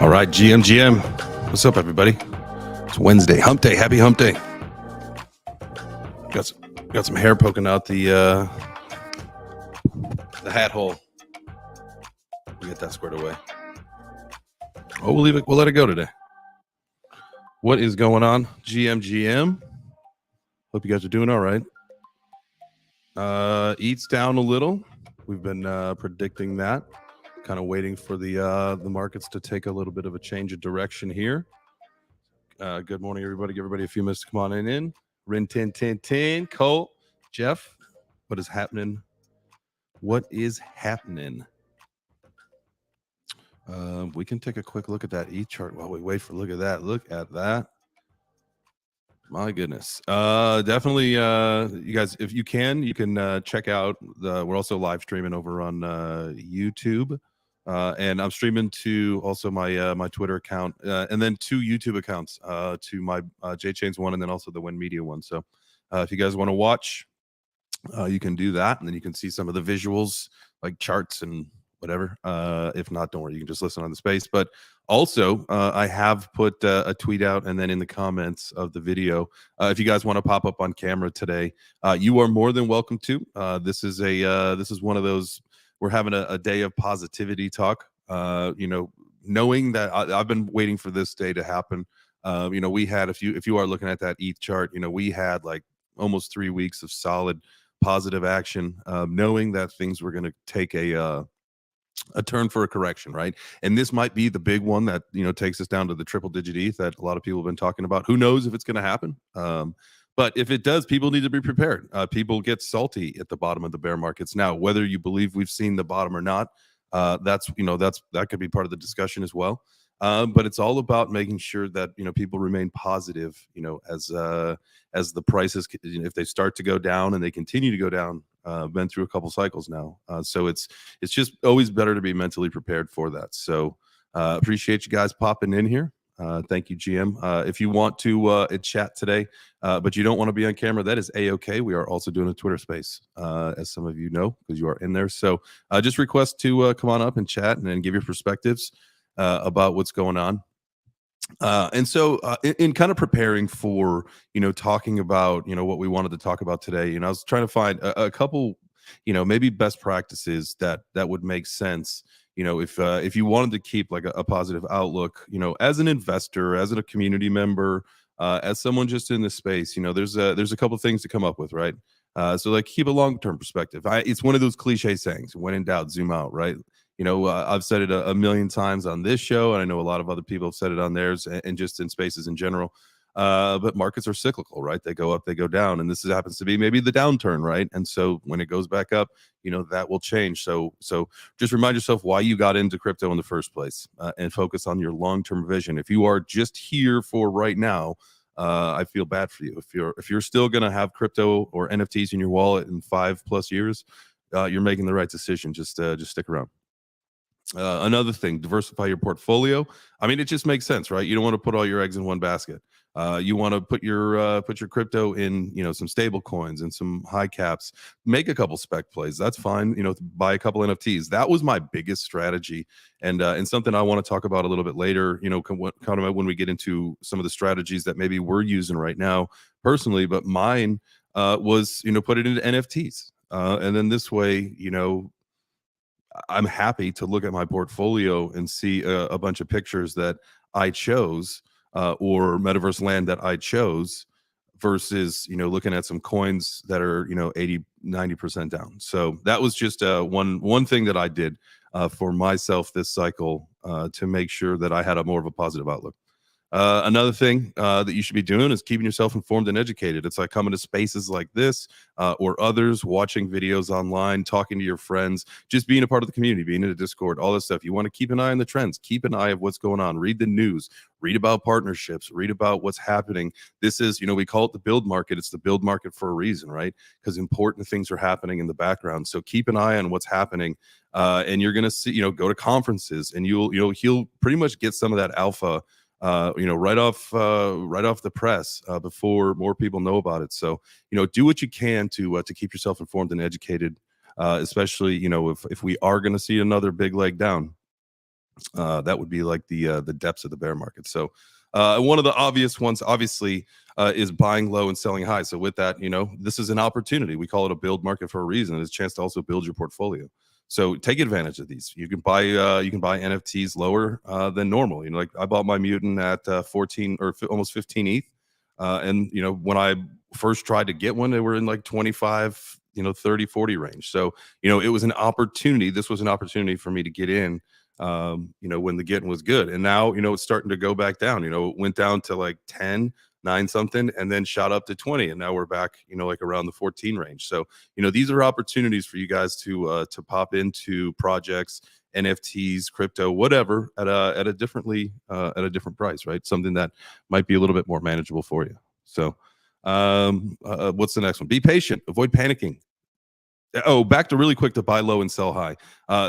All right, GM. What's up, everybody? It's Wednesday, hump day. Happy hump day. Got some hair poking out the hat hole. We'll get that squared away. Oh, we'll leave it. We'll let it go today. What is going on, GM? Hope you guys are doing all right. ETH's down a little. We've been predicting that. Kind of waiting for the markets to take a little bit of a change of direction here. Good morning, everybody. Give everybody a few minutes to come on in. Rin Tin, Cole, Jeff. What is happening? We can take a quick look at that ETH chart while we wait for look at that. My goodness. Definitely, you guys, if you can check out we're also live streaming over on YouTube. And I'm streaming to also my Twitter account, and then 2 YouTube accounts, to my JChains one, and then also the Win Media one. So if you guys want to watch, you can do that, and then you can see some of the visuals, like charts and whatever. If not, don't worry, you can just listen on the space. But also, I have put a tweet out, and then in the comments of the video, if you guys want to pop up on camera today, you are more than welcome to. This is one of those. We're having a day of positivity talk, knowing that I've been waiting for this day to happen. We had, if you are looking at that ETH chart, we had like almost 3 weeks of solid positive action, knowing that things were going to take a turn for a correction, right? And this might be the big one that, takes us down to the triple digit ETH that a lot of people have been talking about. Who knows if it's going to happen? But if it does, people need to be prepared. People get salty at the bottom of the bear markets. Now, whether you believe we've seen the bottom or not, that could be part of the discussion as well. But it's all about making sure that people remain positive. As the prices, if they start to go down and they continue to go down, been through a couple cycles now. So it's just always better to be mentally prepared for that. So appreciate you guys popping in here. Thank you, GM. If you want to chat today, but you don't want to be on camera, that is A-OK. We are also doing a Twitter space, as some of you know, because you are in there. So just request to come on up and chat and then give your perspectives about what's going on. And so in kind of preparing for, talking about, what we wanted to talk about today, I was trying to find a couple, maybe best practices that would make sense. If you wanted to keep like a positive outlook, as an investor, as a community member, as someone just in this space, there's a couple of things to come up with, right? So like keep a long-term perspective. It's one of those cliche sayings, when in doubt, zoom out, right? I've said it a million times on this show, and I know a lot of other people have said it on theirs and just in spaces in general. But markets are cyclical, right? They go up, they go down, and this happens to be maybe the downturn, right? And so when it goes back up, that will change. So just remind yourself why you got into crypto in the first place, and focus on your long-term vision. If you are just here for right now, I feel bad for you. If you're still going to have crypto or NFTs in your wallet in 5+ years, you're making the right decision. Just stick around. Another thing, diversify your portfolio. I mean, it just makes sense, right? You don't want to put all your eggs in one basket. You want to put your crypto in, some stable coins and some high caps. Make a couple spec plays. That's fine. Buy a couple NFTs. That was my biggest strategy, and something I want to talk about a little bit later. Kind of when we get into some of the strategies that maybe we're using right now personally. But mine was, put it into NFTs, and then this way, I'm happy to look at my portfolio and see a bunch of pictures that I chose, or metaverse land that I chose, versus looking at some coins that are 80-90% down. So that was just one thing that I did for myself this cycle, to make sure that I had a more of a positive outlook. Another thing that you should be doing is keeping yourself informed and educated. It's like coming to spaces like this, or others, watching videos online, talking to your friends, just being a part of the community, being in a Discord, all this stuff. You want to keep an eye on the trends, keep an eye of what's going on, read the news, read about partnerships, read about what's happening. This is, we call it the build market. It's the build market for a reason, right? Because important things are happening in the background. So keep an eye on what's happening. And you're going to see, go to conferences, and you'll pretty much get some of that alpha, right off the press, before more people know about it. So, do what you can to keep yourself informed and educated, especially, if we are going to see another big leg down. That would be like the depths of the bear market. So one of the obvious ones, obviously, is buying low and selling high. So with that, this is an opportunity. We call it a build market for a reason. It's a chance to also build your portfolio. So take advantage of these. You can buy NFTs lower than normal. Like I bought my mutant at 14 or almost 15 ETH. And when I first tried to get one, they were in like 25, 30, 40 range. So, it was an opportunity. This was an opportunity for me to get in, when the getting was good. And now, it's starting to go back down. It went down to like 10, 9 something, and then shot up to 20. And now we're back, like around the 14 range. So, these are opportunities for you guys to pop into projects, NFTs, crypto, whatever, at a different price, right? Something that might be a little bit more manageable for you. So, what's the next one? Be patient, avoid panicking. Oh, back to really quick to buy low and sell high.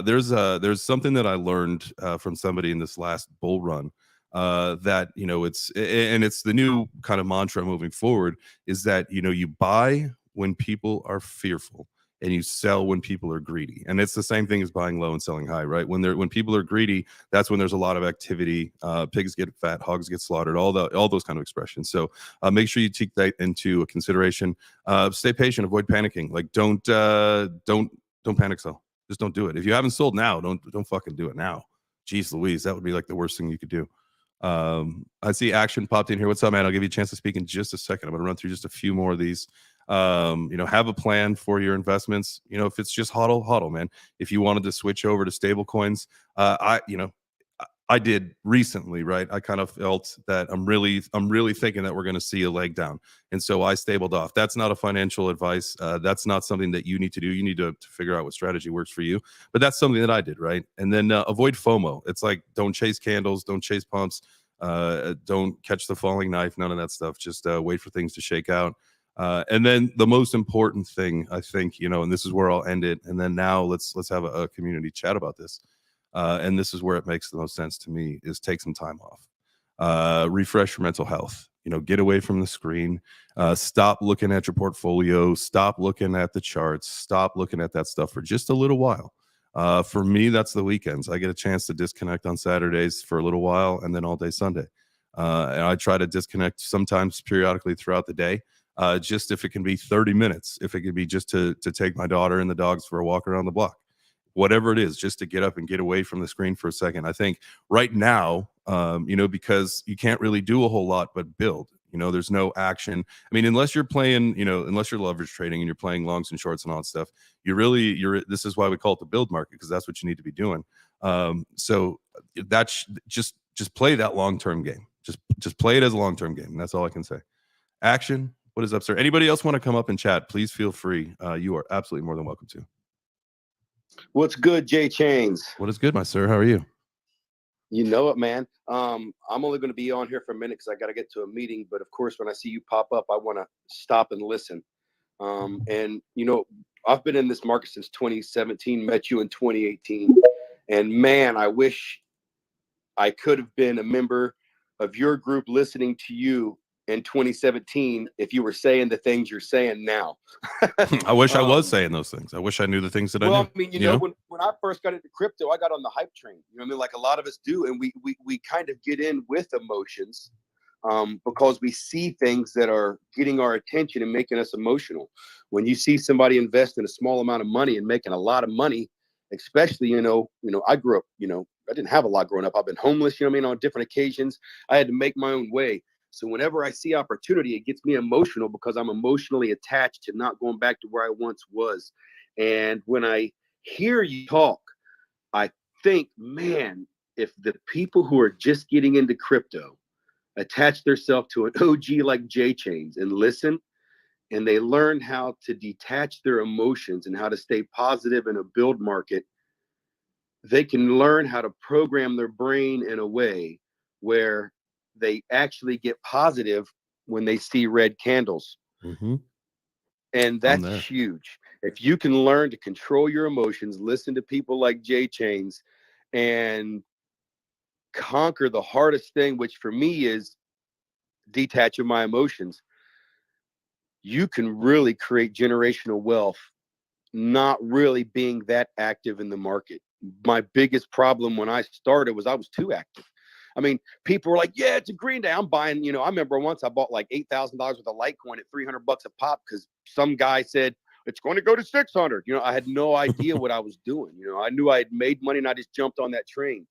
There's something that I learned from somebody in this last bull run, that it's the new kind of mantra moving forward, is that you buy when people are fearful and you sell when people are greedy. And it's the same thing as buying low and selling high, right? When people are greedy, that's when there's a lot of activity. Pigs get fat, hogs get slaughtered, all those kind of expressions. So make sure you take that into consideration. Stay patient, avoid panicking. Like don't panic sell. Just don't do it. If you haven't sold now, don't fucking do it now. Jeez Louise, that would be like the worst thing you could do. I see Action popped in here. What's up, man? I'll give you a chance to speak in just a second. I'm going to run through just a few more of these. Have a plan for your investments. If it's just hodl, man. If you wanted to switch over to stable coins, I did recently, right? I kind of felt that I'm really thinking that we're going to see a leg down, and so I stabled off. That's not a financial advice. That's not something that you need to do. You need to figure out what strategy works for you. But that's something that I did, right? And then avoid FOMO. It's like don't chase candles, don't chase pumps, don't catch the falling knife. None of that stuff. Just wait for things to shake out. And then the most important thing, I think, and this is where I'll end it. And then now let's have a community chat about this. And this is where it makes the most sense to me, is take some time off, refresh your mental health, get away from the screen, stop looking at your portfolio, stop looking at the charts, stop looking at that stuff for just a little while. For me, that's the weekends. I get a chance to disconnect on Saturdays for a little while and then all day Sunday. And I try to disconnect sometimes periodically throughout the day. Just if it can be 30 minutes, if it could be just to take my daughter and the dogs for a walk around the block, whatever it is, just to get up and get away from the screen for a second. I think right now, because you can't really do a whole lot but build. There's no action. I mean, unless you're playing, unless you're leverage trading and you're playing longs and shorts and all that stuff, this is why we call it the build market, because that's what you need to be doing. So that's just play that long-term game. Just play it as a long-term game. And that's all I can say. Action. What is up, sir? Anybody else want to come up and chat? Please feel free. You are absolutely more than welcome to. What's good, Jay Chains? What is good, my sir? How are you? You know it, man. I'm only going to be on here for a minute because I got to get to a meeting. But of course, when I see you pop up, I want to stop and listen. And I've been in this market since 2017. Met you in 2018, and man, I wish I could have been a member of your group listening to you in 2017 if you were saying the things you're saying now. I wish I was saying those things. I wish I knew the things that I knew. Well, I mean, when I first got into crypto, I got on the hype train. Like a lot of us do, and we kind of get in with emotions because we see things that are getting our attention and making us emotional. When you see somebody invest in a small amount of money and making a lot of money, especially, I grew up, I didn't have a lot growing up. I've been homeless, on different occasions. I had to make my own way. So whenever I see opportunity, it gets me emotional because I'm emotionally attached to not going back to where I once was. And when I hear you talk, I think, man, if the people who are just getting into crypto attach themselves to an OG like J Chains and listen, and they learn how to detach their emotions and how to stay positive in a build market, they can learn how to program their brain in a way where they actually get positive when they see red candles. Mm-hmm. And that's huge. If you can learn to control your emotions, listen to people like J Chains, and conquer the hardest thing, which for me is detaching my emotions, you can really create generational wealth, not really being that active in the market. my biggest problem when I started was I was too active. I mean, people were like, yeah, it's a green day. I'm buying, I remember once I bought like $8,000 worth of Litecoin at $300 a pop because some guy said it's going to go to 600. I had no idea what I was doing. I knew I had made money and I just jumped on that train.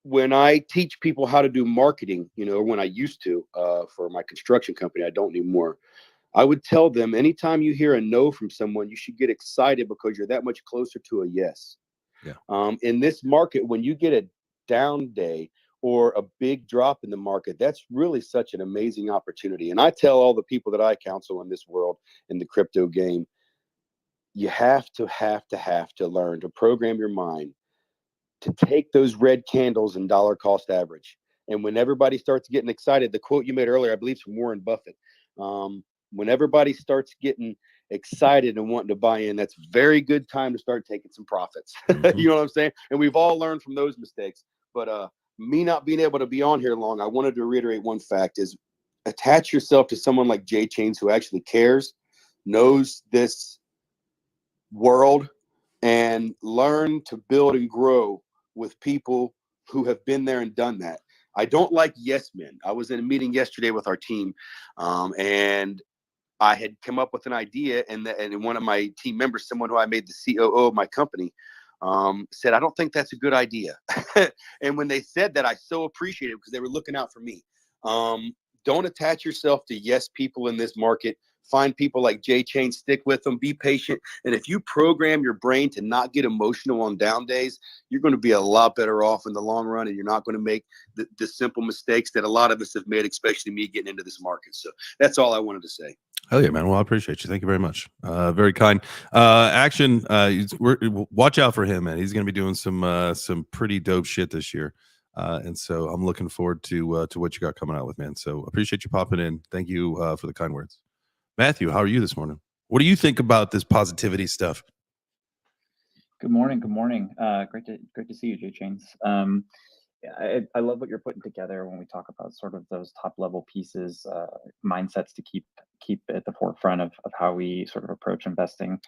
When I teach people how to do marketing, when I used to for my construction company, I don't anymore. I would tell them anytime you hear a no from someone, you should get excited because you're that much closer to a yes. Yeah. In this market, when you get a down day or a big drop in the market, that's really such an amazing opportunity. And I tell all the people that I counsel in this world, in the crypto game, you have to learn to program your mind to take those red candles and dollar cost average. And when everybody starts getting excited, the quote you made earlier, I believe, from Warren Buffett, when everybody starts getting excited and wanting to buy in, that's very good time to start taking some profits. Mm-hmm. You know what I'm saying? And we've all learned from those mistakes. But me not being able to be on here long, I wanted to reiterate one fact is attach yourself to someone like Jay Chains who actually cares, knows this world, and learn to build and grow with people who have been there and done that. I don't like yes men. I was in a meeting yesterday with our team, and I had come up with an idea, and one of my team members, someone who I made the COO of my company, said, I don't think that's a good idea. And when they said that, I so appreciated it because they were looking out for me. Don't attach yourself to yes people in this market. Find people like Jay Chain, stick with them, be patient. And if you program your brain to not get emotional on down days, you're going to be a lot better off in the long run. And you're not going to make the simple mistakes that a lot of us have made, especially me getting into this market. So that's all I wanted to say. Hell yeah, man. Well, I appreciate you. Thank you very much. Very kind. Action. Watch out for him, man. He's going to be doing some pretty dope shit this year. And so I'm looking forward to what you got coming out with, man. So appreciate you popping in. Thank you for the kind words. Matthew, how are you this morning? What do you think about this positivity stuff? Good morning. Good morning. Great to see you, Jay Chains. I love what you're putting together when we talk about sort of those top level pieces, mindsets to keep at the forefront of how we sort of approach investing.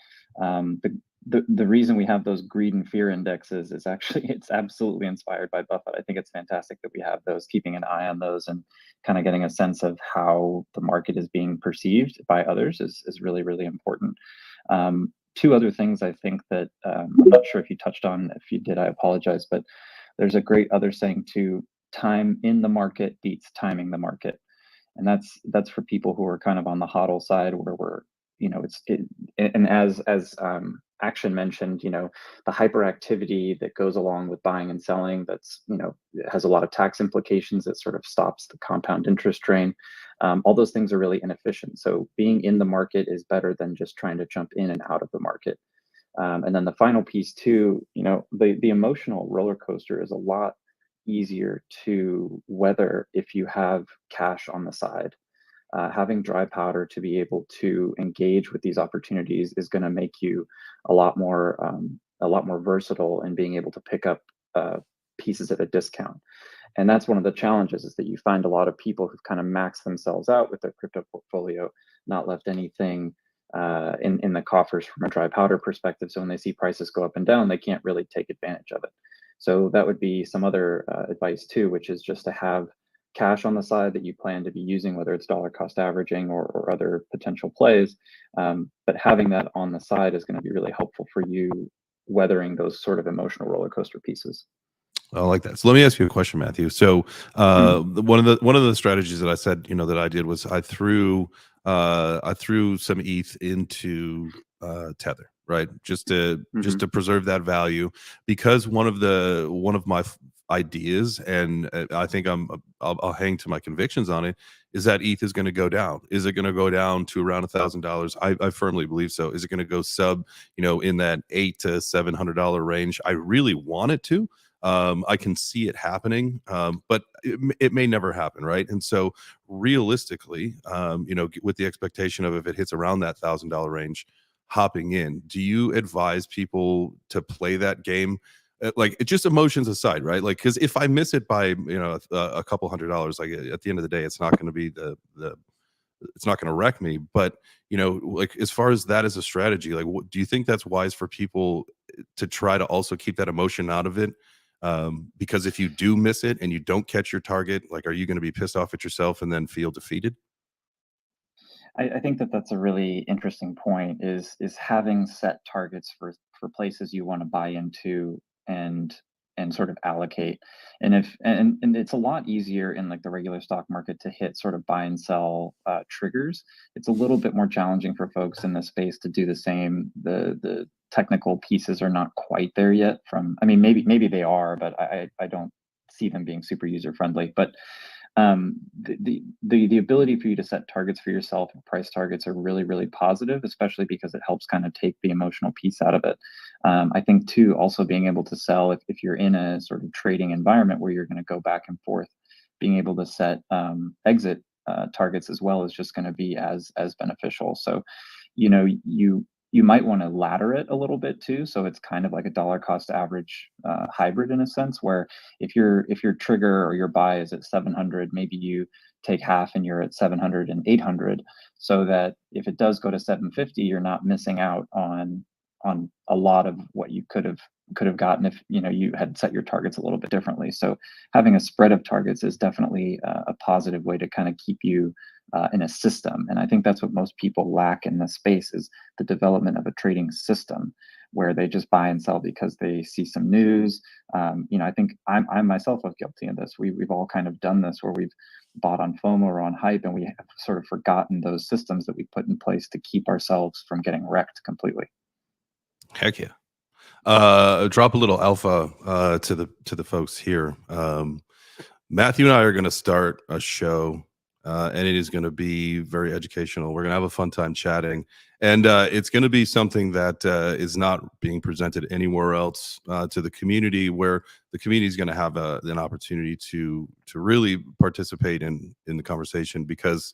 The reason we have those greed and fear indexes is actually it's absolutely inspired by Buffett. I think it's fantastic that we have those, keeping an eye on those and kind of getting a sense of how the market is being perceived by others is really, really important. Two other things I think that I'm not sure if you touched on. If you did, I apologize, but there's a great other saying too: time in the market beats timing the market. And that's for people who are kind of on the hodl side, where we're, and as Action mentioned, the hyperactivity that goes along with buying and selling, that's, it has a lot of tax implications that sort of stops the compound interest train. All those things are really inefficient. So being in the market is better than just trying to jump in and out of the market. And then the final piece too, the emotional roller coaster is a lot easier to weather if you have cash on the side. Having dry powder to be able to engage with these opportunities is going to make you a lot more versatile in being able to pick up pieces at a discount. And that's one of the challenges, is that you find a lot of people who've kind of maxed themselves out with their crypto portfolio, not left anything in the coffers from a dry powder perspective. So when they see prices go up and down, they can't really take advantage of it. So that would be some other advice too, which is just to have cash on the side that you plan to be using, whether it's dollar cost averaging or other potential plays. But having that on the side is going to be really helpful for you weathering those sort of emotional roller coaster pieces. I like that. So let me ask you a question, Matthew. So one of the strategies that I said, that I did was I threw some ETH into Tether, right? Just to preserve that value, because one of my ideas, and I think I'll hang to my convictions on it, is that ETH is going to go down. Is it going to go down to around $1,000? I firmly believe so. Is it going to go sub, in that $800 to $700 range? I really want it to. I can see it happening, but it may never happen, right? And so realistically, with the expectation of if it hits around that $1,000 range, hopping in, do you advise people to play that game? Like, it just emotions aside, right? Like, because if I miss it by a couple $100, like at the end of the day, it's not going to be the it's not going to wreck me. But, you know, like as far as that as a strategy, like what, do you think that's wise for people to try to also keep that emotion out of it? Because if you do miss it and you don't catch your target, like, are you going to be pissed off at yourself and then feel defeated? I think that that's a really interesting point, is having set targets for places you want to buy into and sort of allocate. And if and it's a lot easier in like the regular stock market to hit sort of buy and sell triggers. It's a little bit more challenging for folks in this space to do the same. The technical pieces are not quite there yet. I mean, maybe they are, but I don't see them being super user friendly. But the ability for you to set targets for yourself and price targets are really, really positive, especially because it helps kind of take the emotional piece out of it. I think too, also being able to sell if you're in a sort of trading environment where you're going to go back and forth, being able to set exit targets as well is just going to be as beneficial. So, you know, you might want to ladder it a little bit too. So it's kind of like a dollar cost average hybrid in a sense, where if your trigger or your buy is at 700, maybe you take half and you're at 700 and 800, so that if it does go to 750, you're not missing out on a lot of what you could have gotten if you had set your targets a little bit differently. So having a spread of targets is definitely a positive way to kind of keep you in a system. And I think that's what most people lack in this space, is the development of a trading system where they just buy and sell because they see some news. I think I myself was guilty of this. We've all kind of done this, where we've bought on FOMO or on hype, and we have sort of forgotten those systems that we put in place to keep ourselves from getting wrecked completely. Heck yeah. Drop a little alpha to the folks here. Matthew and I are going to start a show, and it is going to be very educational. We're going to have a fun time chatting, and it's going to be something that is not being presented anywhere else to the community, where the community is going to have an opportunity to really participate in the conversation. Because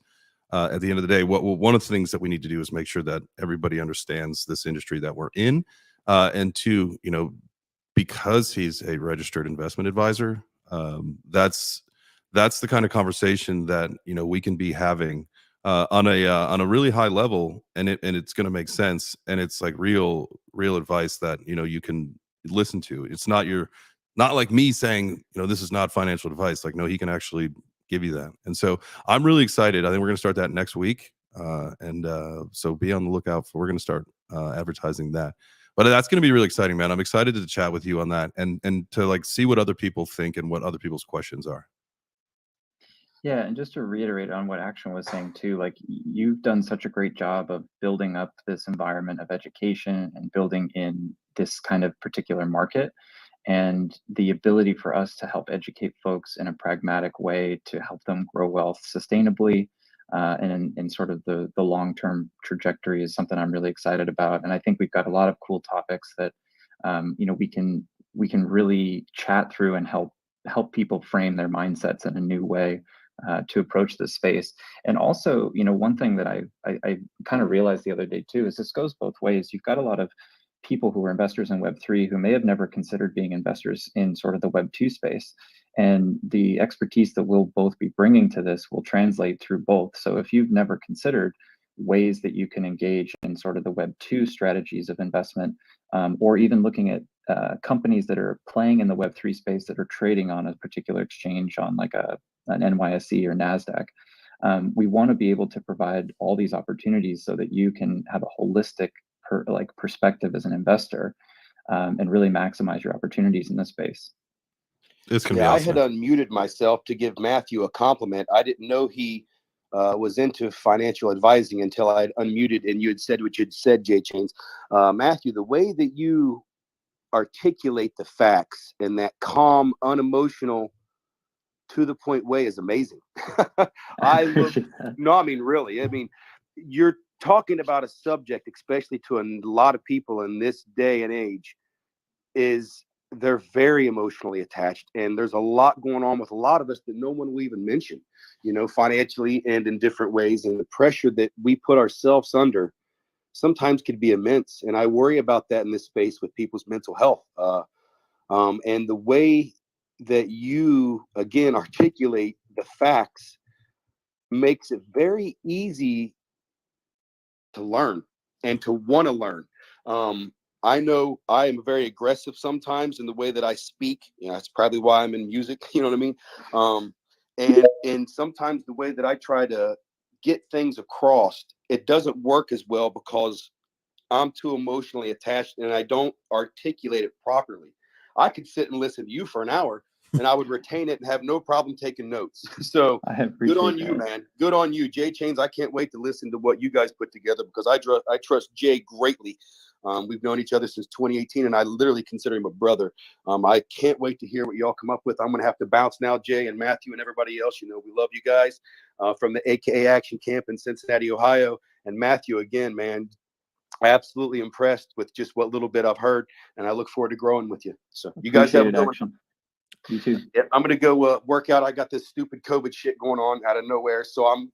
at the end of the day, one of the things that we need to do is make sure that everybody understands this industry that we're in, and two, because he's a registered investment advisor, that's the kind of conversation that we can be having on a really high level, and it's going to make sense, and it's like real advice that you can listen to. It's not like me saying this is not financial advice. Like, no, he can actually give you that. And so I'm really excited. I think we're going to start that next week, and so be on the lookout for. We're going to start advertising that. But that's going to be really exciting, man. I'm excited to chat with you on that, and to like see what other people think and what other people's questions are. Yeah, and just to reiterate on what Action was saying too, like you've done such a great job of building up this environment of education and building in this kind of particular market, and the ability for us to help educate folks in a pragmatic way to help them grow wealth sustainably, and in sort of the long-term trajectory is something I'm really excited about. And I think we've got a lot of cool topics that we can really chat through and help people frame their mindsets in a new way to approach this space. And also, one thing that I kind of realized the other day too is this goes both ways. You've got a lot of people who are investors in Web3 who may have never considered being investors in sort of the Web2 space. And the expertise that we'll both be bringing to this will translate through both. So if you've never considered ways that you can engage in sort of the Web2 strategies of investment, or even looking at companies that are playing in the Web3 space that are trading on a particular exchange on like an NYSE or NASDAQ, we want to be able to provide all these opportunities so that you can have a holistic perspective as an investor, and really maximize your opportunities in this space. It's gonna be Yeah, I awesome. had unmuted myself to give Matthew a compliment. I didn't know he was into financial advising until I had unmuted and you had said what you'd said, Jay Chains. Matthew, the way that you articulate the facts in that calm, unemotional, to the point way is amazing. No, I mean, really, I mean, you're talking about a subject, especially to a lot of people in this day and age, is they're very emotionally attached, and there's a lot going on with a lot of us that no one will even mention, financially and in different ways. And the pressure that we put ourselves under sometimes could be immense. And I worry about that in this space with people's mental health. And the way that you, again, articulate the facts makes it very easy to learn and to want to learn. I know I am very aggressive sometimes in the way that I speak. You know, that's probably why I'm in music. You know what I mean? And sometimes the way that I try to get things across, it doesn't work as well because I'm too emotionally attached and I don't articulate it properly. I could sit and listen to you for an hour and I would retain it and have no problem taking notes. So good on you, man. Good on you. Jay Chains, I can't wait to listen to what you guys put together because I trust Jay greatly. We've known each other since 2018 and I literally consider him a brother. I can't wait to hear what y'all come up with. I'm going to have to bounce now, Jay and Matthew and everybody else. You know, we love you guys from the AKA Action Camp in Cincinnati, Ohio. And Matthew, again, man, absolutely impressed with just what little bit I've heard, and I look forward to growing with you. So you guys have a good one. You too. Yeah, I'm gonna go work out. I got this stupid COVID shit going on out of nowhere, so I'm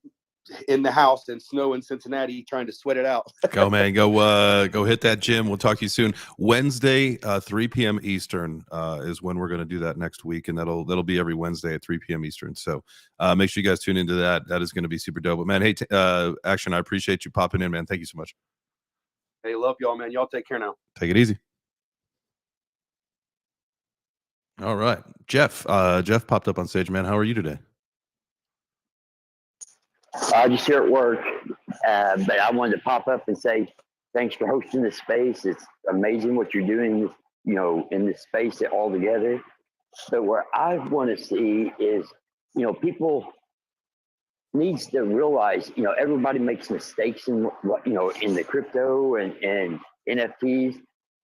in the house in snow in Cincinnati trying to sweat it out. Go, man. Go hit that gym. We'll talk to you soon. Wednesday, 3 p.m. Eastern is when we're going to do that next week, and that'll be every Wednesday at 3 p.m. Eastern. So make sure you guys tune into that. That is going to be super dope. But man, hey, Action, I appreciate you popping in, man. Thank you so much. Hey, love y'all, man. Y'all take care now. Take it easy. All right, Jeff. Jeff popped up on stage, man. How are you today? Just here at work, but I wanted to pop up and say thanks for hosting this space. It's amazing what you're doing, you know, in this space all together. So where I want to see is, you know, people needs to realize, you know, everybody makes mistakes in what, you know, in the crypto and NFTs,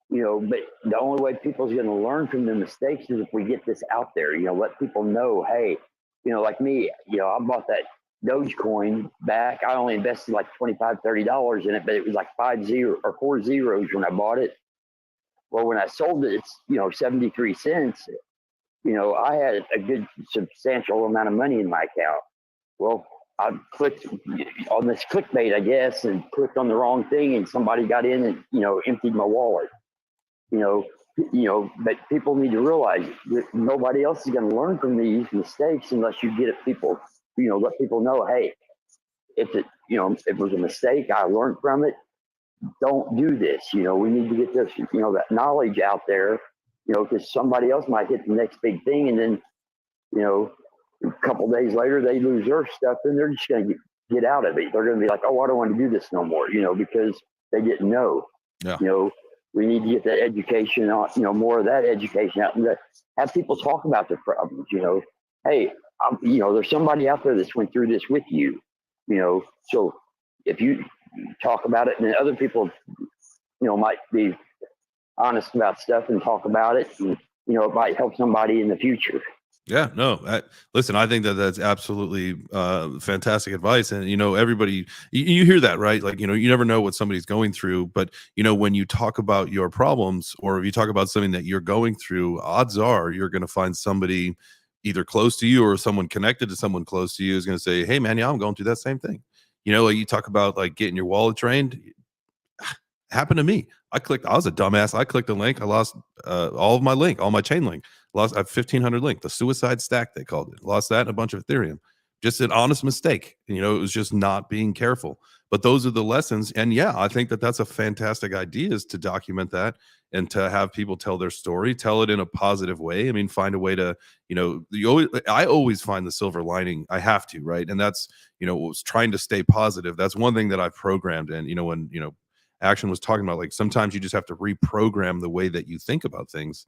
you know, but the only way people's going to learn from the mistakes is if we get this out there, you know, let people know, hey, you know, like me, you know, I bought that Dogecoin back. I only invested like $25, $30 in it, but it was like 4 zeros when I bought it. Well, when I sold it, it's, you know, 73 cents. You know, I had a good substantial amount of money in my account. Well, I clicked on this clickbait, I guess, and clicked on the wrong thing, and somebody got in and, you know, emptied my wallet. You know, but people need to realize that nobody else is going to learn from these mistakes unless you get it. People, you know, let people know, hey, if it, you know, if it was a mistake, I learned from it. Don't do this. You know, we need to get this, you know, that knowledge out there, you know, because somebody else might hit the next big thing, and then, you know, a couple of days later they lose their stuff, and they're just going to get out of it. They're going to be like, oh, I don't want to do this no more, you know, because they didn't know. Yeah. You know, we need to get that education out, you know, more of that education out, and have people talk about their problems. You know, hey, you know, there's somebody out there that's went through this with you, you know, so if you talk about it, and then other people, you know, might be honest about stuff and talk about it, and, you know, it might help somebody in the future. Yeah, no, listen, I think that that's absolutely fantastic advice. And, you know, everybody, you hear that, right? Like, you know, you never know what somebody's going through. But, you know, when you talk about your problems, or if you talk about something that you're going through, odds are you're going to find somebody either close to you or someone connected to someone close to you is going to say, hey, man, yeah, I'm going through that same thing. You know, like you talk about like getting your wallet drained. Happened to me. I was a dumbass. I clicked a link. I lost all of my link, all my chain link. Lost, I have 1,500 link, the suicide stack, they called it. Lost that and a bunch of Ethereum. Just an honest mistake. You know, it was just not being careful. But those are the lessons. And yeah, I think that that's a fantastic idea, is to document that and to have people tell their story, tell it in a positive way. I mean, find a way to, you know, I always find the silver lining. I have to, right? And that's, you know, was trying to stay positive. That's one thing that I've programmed. And, you know, when, you know, Action was talking about, like, sometimes you just have to reprogram the way that you think about things.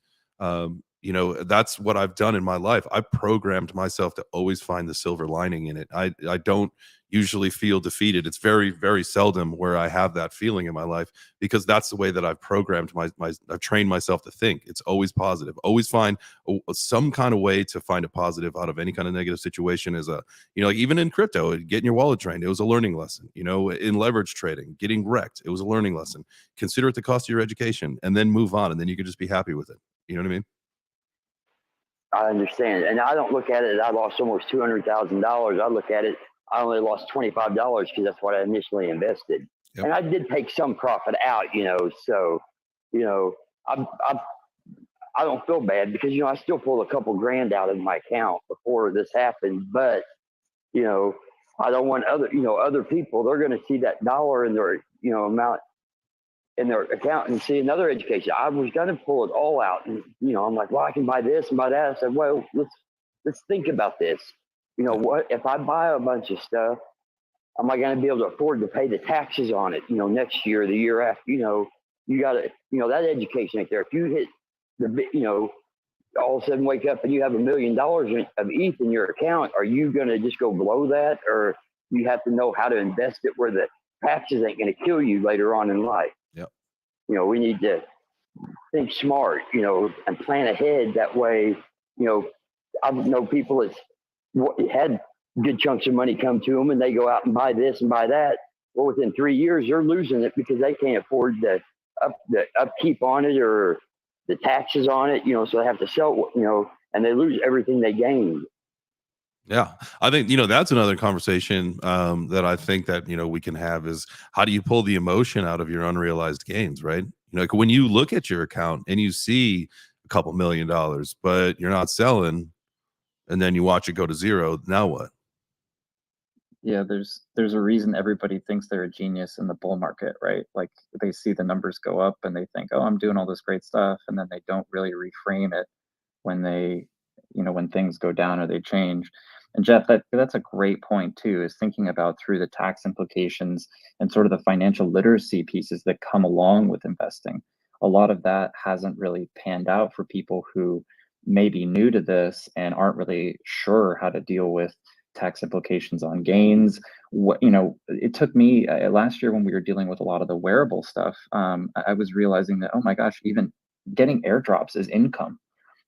You know, that's what I've done in my life. I programmed myself to always find the silver lining in it. I don't usually feel defeated. It's very, very seldom where I have that feeling in my life, because that's the way that I've programmed I've trained myself to think. It's always positive. Always find some kind of way to find a positive out of any kind of negative situation. Is a, you know, like even in crypto, getting your wallet drained, it was a learning lesson. You know, in leverage trading, getting wrecked, it was a learning lesson. Consider it the cost of your education, and then move on, and then you can just be happy with it. You know what I mean? I understand. And I don't look at it, I lost almost $200,000. I look at it, I only lost $25 because that's what I initially invested. Yep. And I did take some profit out, you know, so, you know, I don't feel bad because, you know, I still pulled a couple grand out of my account before this happened. But, you know, I don't want other people, they're going to see that dollar in their, amount in their account and see another education. I was going to pull it all out, and I'm like, well, I can buy this and buy that. I said, well, let's think about this. What if I buy a bunch of stuff? Am I going to be able to afford to pay the taxes on it? Next year, the year after. You got to, that education right there. If you hit all of a sudden wake up and you have $1 million of ETH in your account, are you going to just go below that, or you have to know how to invest it where the taxes ain't going to kill you later on in life? Yep. We need to think smart, and plan ahead. That way, I know people that had good chunks of money come to them and they go out and buy this and buy that. Well, within 3 years, they're losing it because they can't afford the upkeep on it or the taxes on it, so they have to sell, and they lose everything they gained. Yeah, I think that's another conversation that I think that we can have is how do you pull the emotion out of your unrealized gains, right? Like when you look at your account and you see a couple $1 million, but you're not selling, and then you watch it go to zero. Now what? Yeah, there's a reason everybody thinks they're a genius in the bull market, right? Like they see the numbers go up and they think, oh, I'm doing all this great stuff, and then they don't really reframe it when when things go down or they change. And Jeff, that's a great point too, is thinking about through the tax implications and sort of the financial literacy pieces that come along with investing. A lot of that hasn't really panned out for people who may be new to this and aren't really sure how to deal with tax implications on gains. It took me last year when we were dealing with a lot of the wearable stuff. I was realizing that, oh my gosh, even getting airdrops is income.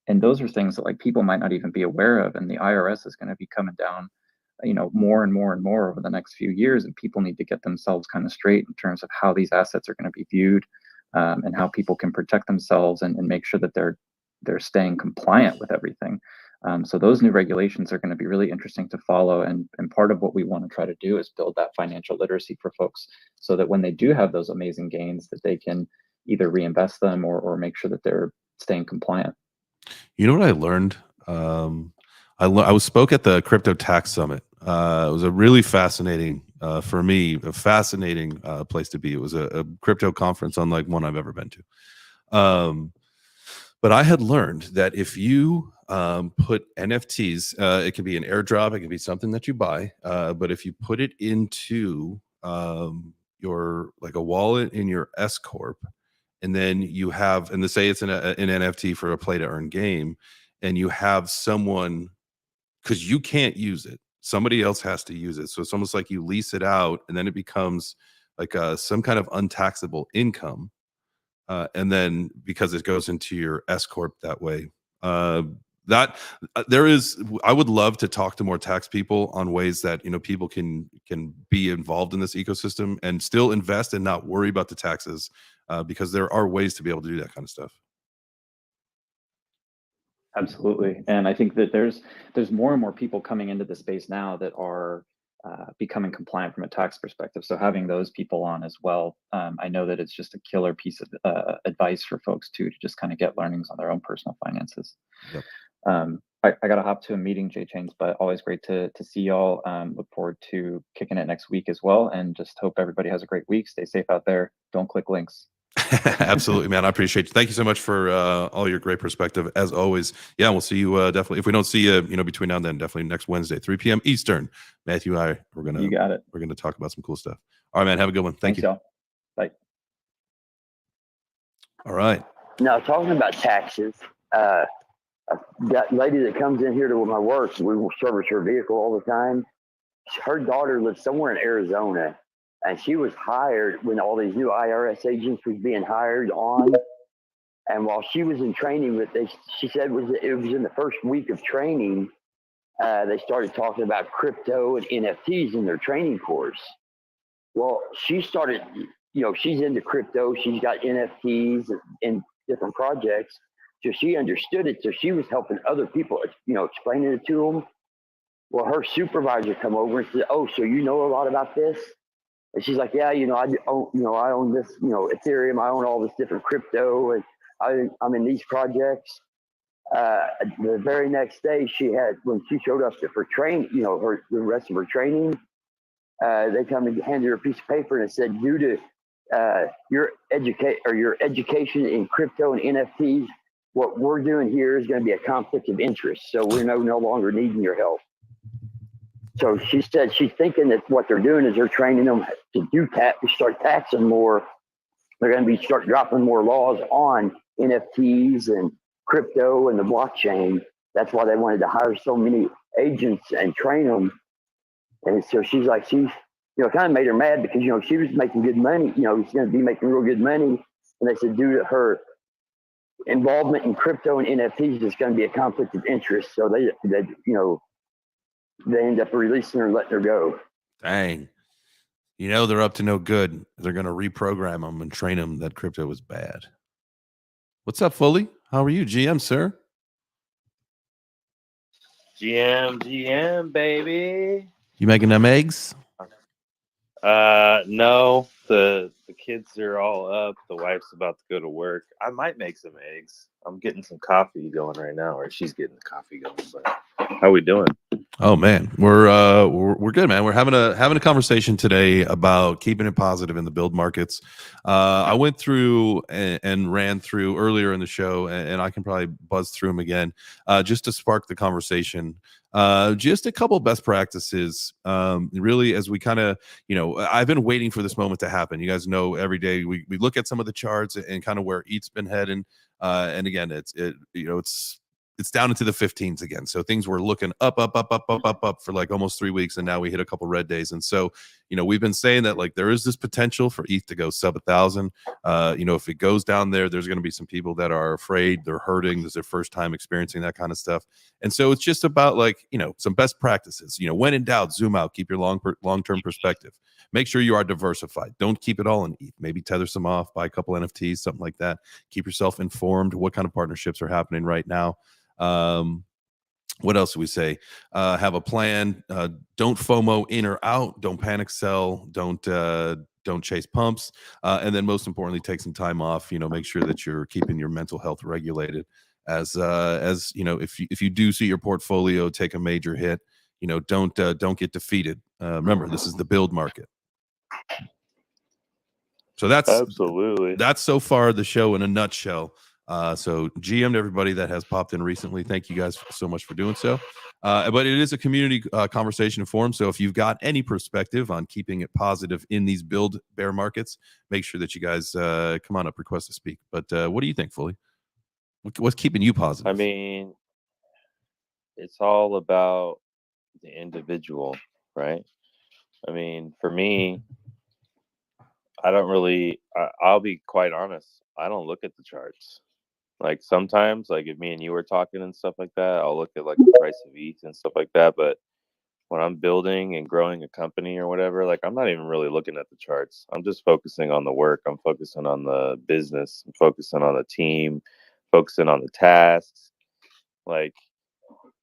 And those are things that like people might not even be aware of. And the IRS is going to be coming down, more and more and more over the next few years. And people need to get themselves kind of straight in terms of how these assets are going to be viewed, and how people can protect themselves and make sure that they're staying compliant with everything. So those new regulations are going to be really interesting to follow. And part of what we want to try to do is build that financial literacy for folks so that when they do have those amazing gains, that they can either reinvest them or make sure that they're staying compliant. You know what I learned? I spoke at the Crypto Tax Summit. It was a really fascinating, for me, a fascinating place to be. It was a crypto conference unlike one I've ever been to. But I had learned that if you put NFTs, it can be an airdrop, it can be something that you buy, but if you put it into your like a wallet in your S corp, and then you have, and say it's an NFT for a play to earn game, and you have someone, because you can't use it, somebody else has to use it. So it's almost like you lease it out, and then it becomes like some kind of untaxable income. And then because it goes into your S corp that way, I would love to talk to more tax people on ways that people can be involved in this ecosystem and still invest and not worry about the taxes, because there are ways to be able to do that kind of stuff. Absolutely. And I think that there's more and more people coming into the space now that are becoming compliant from a tax perspective. So having those people on as well, I know that it's just a killer piece of advice for folks too, to just kind of get learnings on their own personal finances. Yep. I got to hop to a meeting, J Chains, but always great to see y'all. Look forward to kicking it next week as well. And just hope everybody has a great week. Stay safe out there. Don't click links. Absolutely, man. I appreciate you. Thank you so much for all your great perspective as always. Yeah, we'll see you definitely. If we don't see you, between now and then, definitely next Wednesday, 3 p.m. Eastern. Matthew and I, You got it. We're gonna talk about some cool stuff. All right, man. Have a good one. Thanks, you, y'all. Bye. All right. Now, talking about taxes, that lady that comes in here to my work, we service her vehicle all the time. Her daughter lives somewhere in Arizona, and she was hired when all these new IRS agents was being hired on. And while she was in training, she said it was in the first week of training, they started talking about crypto and NFTs in their training course. Well, she started, she's into crypto. She's got NFTs in different projects. So she understood it. So she was helping other people, explaining it to them. Well, her supervisor come over and said, "Oh, so you know a lot about this?" And she's like, "Yeah, I own this, Ethereum. I own all this different crypto, and I'm in these projects." The very next day, when she showed up for training, the rest of her training, they come and handed her a piece of paper and it said, due to your education in crypto and NFTs, what we're doing here is going to be a conflict of interest. So we're no longer needing your help. So she said she's thinking that what they're doing is they're training them to start taxing more. They're going to start dropping more laws on NFTs and crypto and the blockchain. That's why they wanted to hire so many agents and train them. And so she's like, kind of made her mad because, she was making good money. She's going to be making real good money. And they said, due to her involvement in crypto and NFTs, it's going to be a conflict of interest. So they end up releasing her and letting her go. Dang. They're up to no good. They're going to reprogram them and train them that crypto was bad. What's up, Foley? How are you, GM, sir? GM, baby. You making them eggs? No. The kids are all up. The wife's about to go to work. I might make some eggs. I'm getting some coffee going right now, or she's getting the coffee going. But how we doing? Oh man, we're good, man. We're having a conversation today about keeping it positive in the build markets. I went through and ran through earlier in the show, and I can probably buzz through them again just to spark the conversation. Just a couple best practices, really, as we kind of, I've been waiting for this moment to happen. You guys know every day we look at some of the charts and kind of where ETH's been heading. And again, it's down into the 15s again. So things were looking up for like almost 3 weeks. And now we hit a couple red days. And so, we've been saying that like there is this potential for ETH to go sub 1,000. If it goes down there, there's going to be some people that are afraid, they're hurting. This is their first time experiencing that kind of stuff. And so it's just about like, some best practices, when in doubt, zoom out, keep your long-term perspective. Make sure you are diversified. Don't keep it all in ETH. Maybe tether some off, buy a couple NFTs, something like that. Keep yourself informed. What kind of partnerships are happening right now? What else do we say? Have a plan. Don't FOMO in or out. Don't panic sell. Don't chase pumps. And then most importantly, take some time off. Make sure that you're keeping your mental health regulated. As if you do see your portfolio take a major hit, don't get defeated. Remember, this is the build market. So that's so far the show in a nutshell. So GM to everybody that has popped in recently, thank you guys so much for doing so. But it is a community conversation forum. So if you've got any perspective on keeping it positive in these build bear markets, make sure that you guys come on up, request to speak. But what do you think, Foley? What's keeping you positive? I mean, it's all about the individual, right? I mean, for me, I'll be quite honest. I don't look at the charts. Like sometimes, like if me and you were talking and stuff like that, I'll look at like the price of ETH and stuff like that. But when I'm building and growing a company or whatever, like I'm not even really looking at the charts. I'm just focusing on the work. I'm focusing on the business. I'm focusing on the team, focusing on the tasks. Like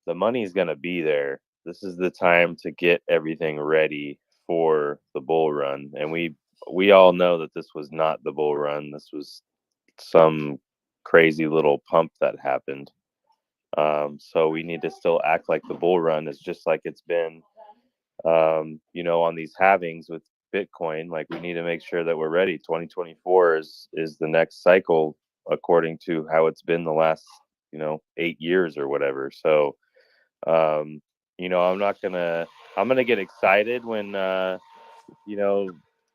the money is going to be there. This is the time to get everything ready for the bull run. And we all know that this was not the bull run. This was some crazy little pump that happened. So we need to still act like the bull run is just like it's been, on these halvings with Bitcoin. Like we need to make sure that we're ready. 2024 is the next cycle according to how it's been the last, 8 years or whatever. So, I'm gonna get excited when,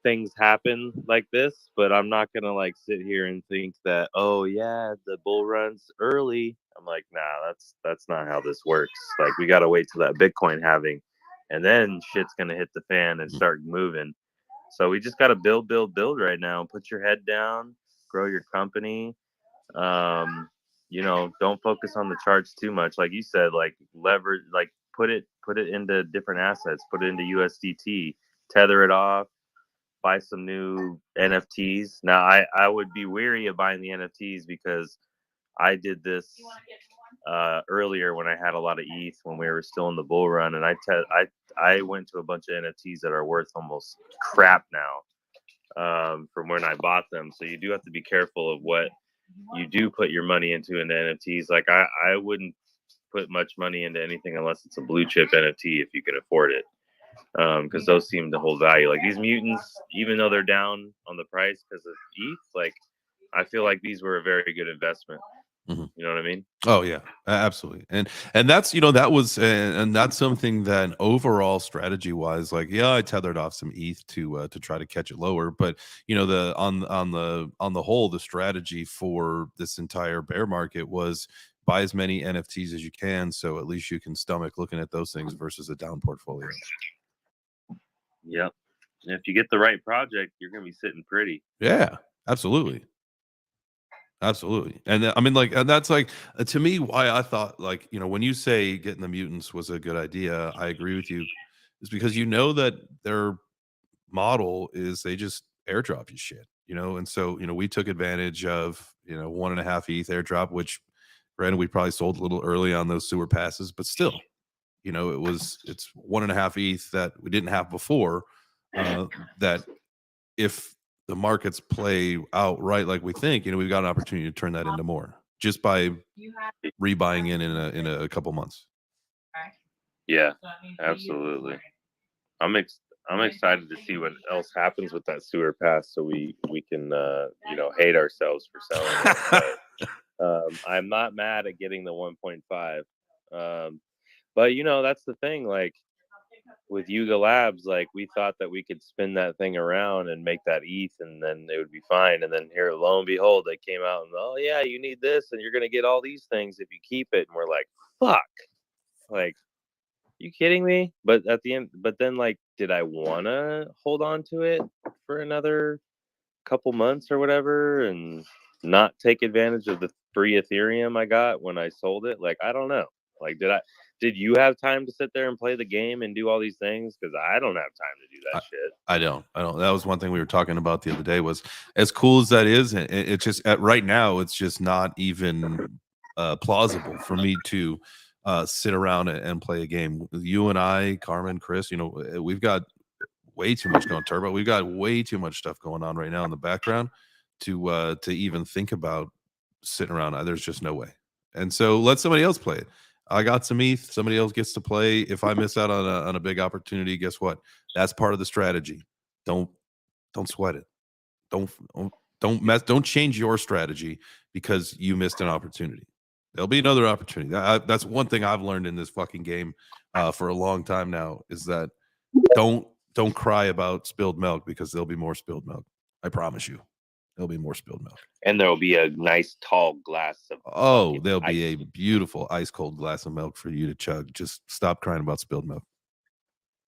things happen like this, but I'm not gonna like sit here and think that, oh yeah, the bull run's early. I'm like, nah, that's not how this works. Like we gotta wait till that Bitcoin halving, and then shit's gonna hit the fan and start moving. So we just gotta build right now. Put your head down, grow your company. Don't focus on the charts too much. Like you said, like leverage, like put it into different assets, put it into USDT, tether it off, buy some new NFTs. Now, I would be weary of buying the NFTs because I did this earlier when I had a lot of ETH when we were still in the bull run, and I went to a bunch of NFTs that are worth almost crap now from when I bought them. So you do have to be careful of what you do put your money into in the NFTs. Like I wouldn't put much money into anything unless it's a blue chip NFT if you can afford it. because those seem to hold value. Like these mutants, even though they're down on the price because of ETH, like I feel like these were a very good investment. Mhm. You know what I mean? Oh yeah, absolutely. And that's that was and that's something that overall strategy wise, like I tethered off some ETH to try to catch it lower, but the on the whole, the strategy for this entire bear market was buy as many NFTs as you can, so at least you can stomach looking at those things versus a down portfolio. Yep. And if you get the right project, you're gonna be sitting pretty. Yeah, absolutely. Absolutely. And I mean, like, and that's like to me why I thought, like, when you say getting the mutants was a good idea, I agree with you, is because that their model is they just airdrop you shit, and so we took advantage of 1.5 ETH airdrop, which granted we probably sold a little early on those sewer passes, but still, it's 1.5 ETH that we didn't have before. That if the markets play out right like we think, we've got an opportunity to turn that into more just by rebuying in a couple months. Yeah, absolutely. I'm excited to see what else happens with that sewer pass, so we can hate ourselves for selling it. But, I'm not mad at getting the 1.5. But that's the thing. Like with Yuga Labs, like we thought that we could spin that thing around and make that ETH, and then it would be fine. And then here, lo and behold, they came out and yeah, you need this, and you're gonna get all these things if you keep it. And we're like, fuck, like, you kidding me? But at the end, but then like, did I want to hold on to it for another couple months or whatever, and not take advantage of the free Ethereum I got when I sold it? Like, I don't know. Like, did you have time to sit there and play the game and do all these things? Because I don't have time to do that shit. I don't. That was one thing we were talking about the other day. Was as cool as that is, it's just right now it's just not even plausible for me to sit around and play a game. You and I, Carmen, Chris, we've got way too much going. Turbo, we've got way too much stuff going on right now in the background to even think about sitting around. There's just no way. And so let somebody else play it. I got some ETH. Somebody else gets to play. If I miss out on a big opportunity, guess what? That's part of the strategy. Don't sweat it. Don't change your strategy because you missed an opportunity. There'll be another opportunity. That's one thing I've learned in this fucking game for a long time now, is that don't cry about spilled milk, because there'll be more spilled milk. I promise you. There'll be more spilled milk. And there'll be a nice tall glass of there'll be a beautiful ice cold glass of milk for you to chug. Just stop crying about spilled milk.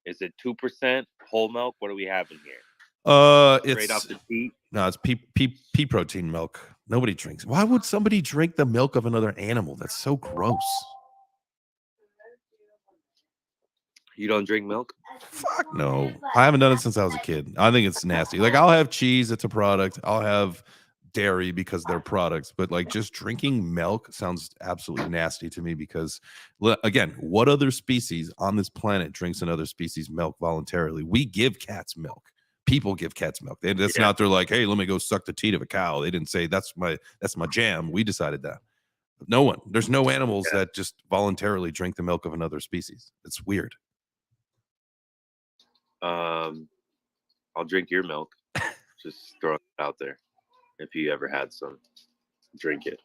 Is it 2% whole milk? What do we have in here? It's straight off the teat. No, it's pea protein milk. Nobody drinks. Why would somebody drink the milk of another animal? That's so gross. You don't drink milk? Fuck no. I haven't done it since I was a kid. I think it's nasty. Like, I'll have cheese, it's a product. I'll have dairy because they're products, but like just drinking milk sounds absolutely nasty to me, because again, what other species on this planet drinks another species' milk voluntarily? We give cats milk. People give cats milk. That's not, they're like, hey, let me go suck the teat of a cow. They didn't say that's my jam. We decided that. No one. There's no animals that just voluntarily drink the milk of another species. It's weird. I'll drink your milk. Just throw it out there. If you ever had some, drink it.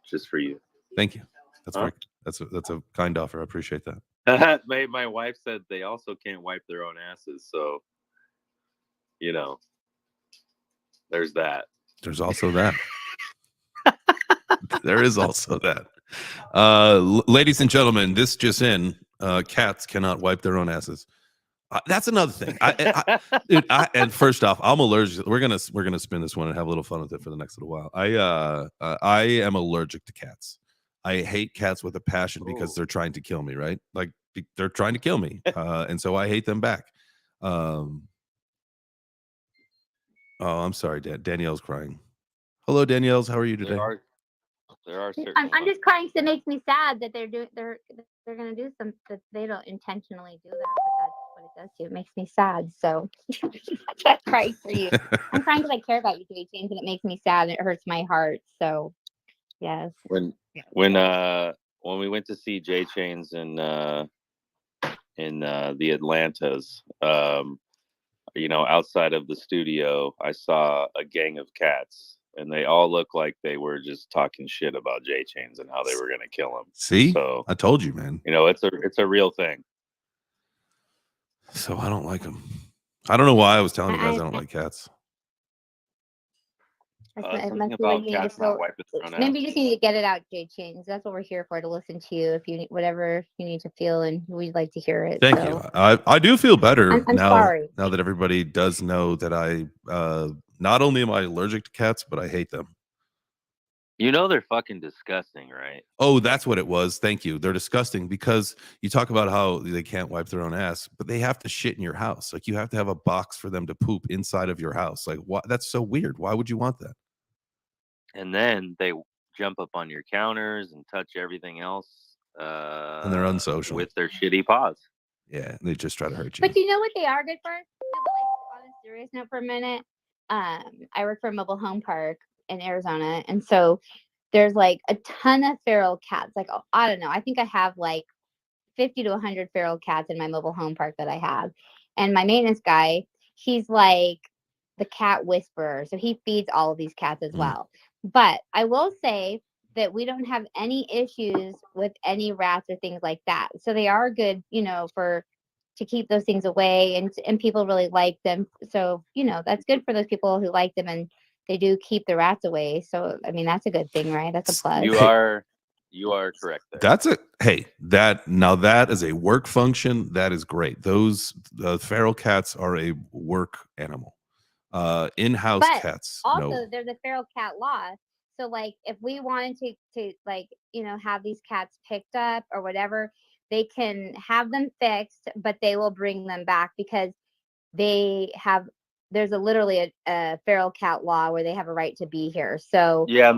Just for you. Thank you. That's a kind offer. I appreciate that. My wife said they also can't wipe their own asses, so there's that. There's also that. There is also that. Ladies and gentlemen, this just in: cats cannot wipe their own asses. That's another thing. And first off, I'm allergic. We're gonna spin this one and have a little fun with it for the next little while. I am allergic to cats. I hate cats with a passion because they're trying to kill me. Right? Like, they're trying to kill me, and so I hate them back. Oh, I'm sorry, Danielle's crying. Hello, Danielle's. How are you today? There are certain I'm just crying because it makes me sad that they're gonna do something that they don't intentionally do that, but that's what it does to you. It makes me sad. So I'm crying for you. I'm crying because I care about you, Jay James, and it makes me sad and it hurts my heart. So yes. When we went to see J Chains in in the Atlantas. You know, outside of the studio, I saw a gang of cats, and they all looked like they were just talking shit about J Chains and how they were gonna kill him. See, So I told you, man. you know, it's a real thing. So I don't like them. I don't know why I was telling you guys I don't I- like cats. It Something must be what about you need to cats not feel. wiping their own Maybe you ass. just need to get it out, J Chains. That's what we're here for, to listen to you. If you need whatever you need to feel, and we'd like to hear it. Thank you. I do feel better I'm now. sorry. Now that everybody does know that I not only am I allergic to cats, but I hate them. You know they're fucking disgusting, right? Oh, that's what it was. Thank you. They're disgusting because you talk about how they can't wipe their own ass, but they have to shit in your house. Like you have to have a box for them to poop inside of your house. Like what? That's so weird. Why would you want that? And then they jump up on your counters and touch everything else. And they're unsocial. With their shitty paws. Yeah, they just try to hurt you. But you know what they are good for? No, but like, on a serious note for a minute, I work for a mobile home park in Arizona, and so there's like a ton of feral cats. Like, oh, I don't know, I think I have like 50 to 100 feral cats in my mobile home park that I have. And my maintenance guy, he's like the cat whisperer, so he feeds all of these cats as well. But I will say that we don't have any issues with any rats or things like that. So they are good, you know, to keep those things away, and people really like them. So, you know, that's good for those people who like them, and they do keep the rats away. So, I mean, that's a good thing, right? That's a plus. You are correct there. That's a hey, that is a work function. That is great. Those feral cats are a work animal. In-house But cats. Also, No. there's a feral cat law. So, like, if we wanted to like, you know, have these cats picked up or whatever, they can have them fixed, but they will bring them back because there's literally a feral cat law where they have a right to be here. So Yeah, I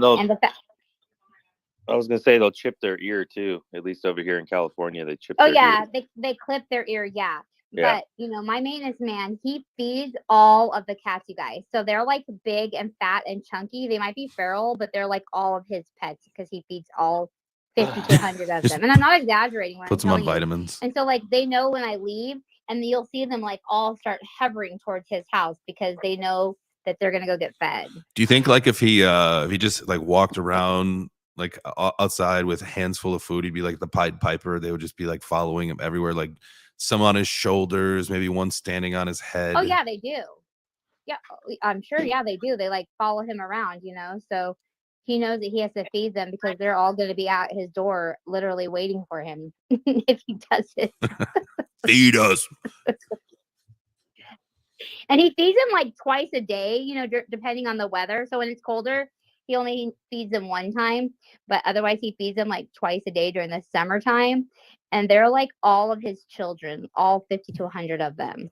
was gonna say they'll chip their ear too. At least over here in California, they chip. Oh their yeah, ear. they clip their ear, yeah. Yeah. But you know, my maintenance man, he feeds all of the cats, you guys. So they're like big and fat and chunky. They might be feral, but they're like all of his pets because he feeds all 50 to 100 of them. And I'm not exaggerating when I'm Puts them on telling you. vitamins. And so like they know when I leave, and you'll see them like all start hovering towards his house because they know that they're gonna go get fed. Do you think like if he just like walked around like outside with hands full of food, he'd be like the Pied Piper? They would just be like following him everywhere, like some on his shoulders, maybe one standing on his head. Oh yeah, they do. Yeah, I'm sure. Yeah, they do. They like follow him around, you know. So he knows that he has to feed them because they're all going to be at his door, literally waiting for him if he does it. Feed us. And he feeds them like twice a day, you know, depending on the weather. So when it's colder, he only feeds them one time, but otherwise he feeds them like twice a day during the summertime. And they're like all of his children, all 50 to 100 of them.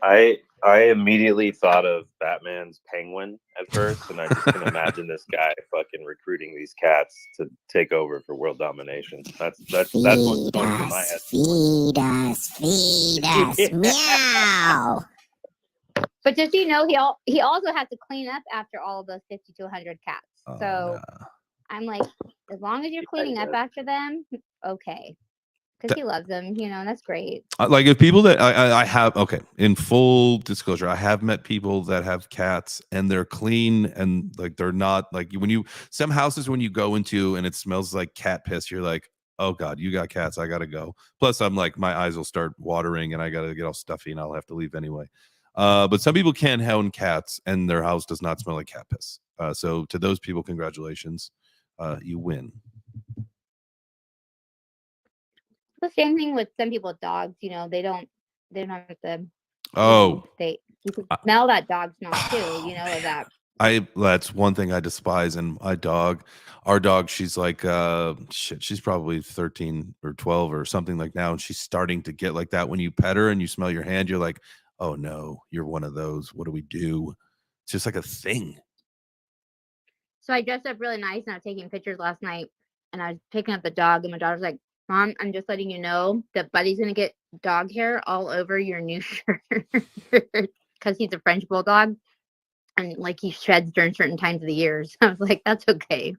I immediately thought of Batman's Penguin at first, and I just can imagine this guy fucking recruiting these cats to take over for world domination. That's what's going through my head. Feed us, meow. But just so you know, he also has to clean up after all of those 50 to 100 cats. So I'm like, as long as you're cleaning up after them, okay. Because he loves them, you know, and that's great. Like if people that I have, okay, in full disclosure, I have met people that have cats and they're clean and like they're not like some houses when you go into and it smells like cat piss, you're like, oh God, you got cats, I gotta go. Plus, I'm like, my eyes will start watering and I gotta get all stuffy and I'll have to leave anyway. But some people can own cats and their house does not smell like cat piss. So to those people, congratulations, you win. The same thing with some people with dogs, you know, they don't have the you can smell that dog smell too, you know, of that. That's one thing I despise. And our dog, she's like she's probably 13 or 12 or something like now, and she's starting to get like that. When you pet her and you smell your hand, you're like, oh no, you're one of those. What do we do? It's just like a thing. So I dressed up really nice and I was taking pictures last night and I was picking up the dog and my daughter's like, Mom, I'm just letting you know that Buddy's gonna get dog hair all over your new shirt because he's a French bulldog and like he sheds during certain times of the year. So I was like, that's okay.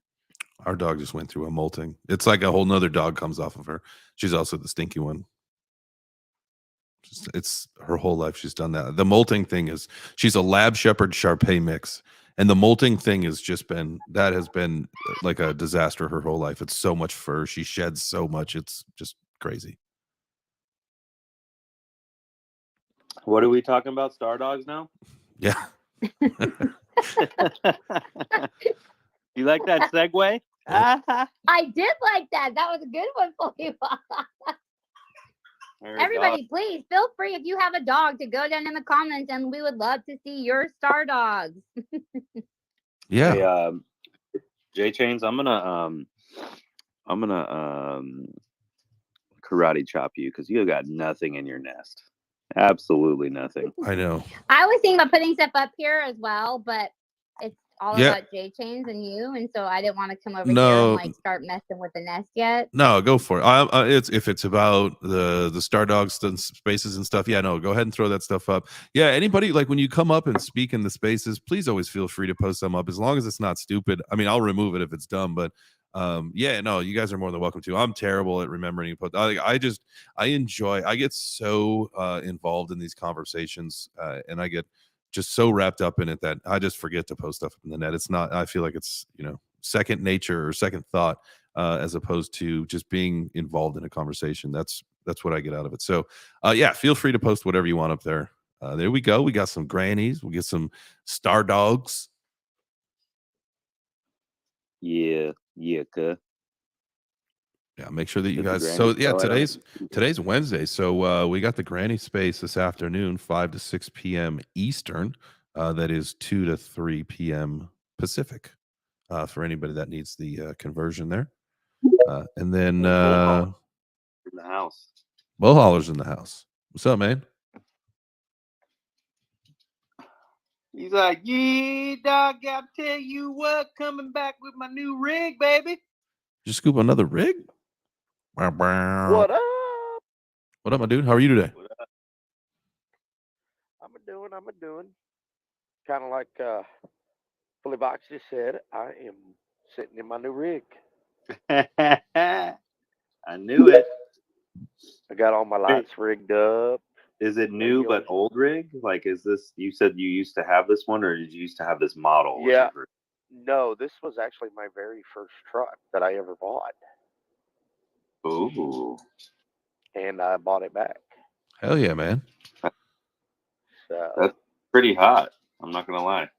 Our dog just went through a molting. It's like a whole nother dog comes off of her. She's also the stinky one. It's her whole life she's done that. The molting thing is she's a Lab Shepherd Shar-Pei mix, and the molting thing has been like a disaster her whole life. It's so much fur. She sheds so much. It's just crazy. What are we talking about? Star Dogs now? Yeah. You like that segue? I did like that. That was a good one for you. Everybody, please feel free if you have a dog to go down in the comments, and we would love to see your star dogs. Yeah. Hey, J Chains, I'm gonna karate chop you because you got nothing in your nest. Absolutely nothing. I know. I was thinking about putting stuff up here as well, but it's all Yeah. about J Chains and you, and so I didn't want to come over here No. and like start messing with the nest yet. No, go for it. If it's about the Star Dogs spaces and stuff, yeah, no, go ahead and throw that stuff up. Yeah, anybody, like when you come up and speak in the spaces, please always feel free to post them up as long as it's not stupid. I mean, I'll remove it if it's dumb, but yeah, no, you guys are more than welcome to. I'm terrible at remembering. I get so involved in these conversations, and I get just so wrapped up in it that I just forget to post stuff in the net. It's not. I feel like it's second nature or second thought. As opposed to just being involved in a conversation. That's what I get out of it. So yeah, feel free to post whatever you want up there. There we go. We got some grannies. We'll get some Star Dogs. Yeah, cuh. Yeah, make sure that you Get the guys. So granny yeah, fellow. today's Wednesday. So we got the granny space this afternoon, 5 to 6 p.m. Eastern. That is 2 to 3 p.m. Pacific. For anybody that needs the conversion there. And then in the house. Bullholler's in the house. What's up, man? He's like, yeah, dog, gotta tell you what, coming back with my new rig, baby. Just scoop another rig? What up? What up, my dude? How are you today? I'm a doing. Kind of like Fully Box just said, I am sitting in my new rig. I knew it. I got all my lights rigged up. Is it new but old rig? Like, is this, you said you used to have this one, or did you used to have this model? Yeah. No, this was actually my very first truck that I ever bought. Ooh. And I bought it back. Hell yeah, man. So, that's pretty hot. I'm not gonna lie.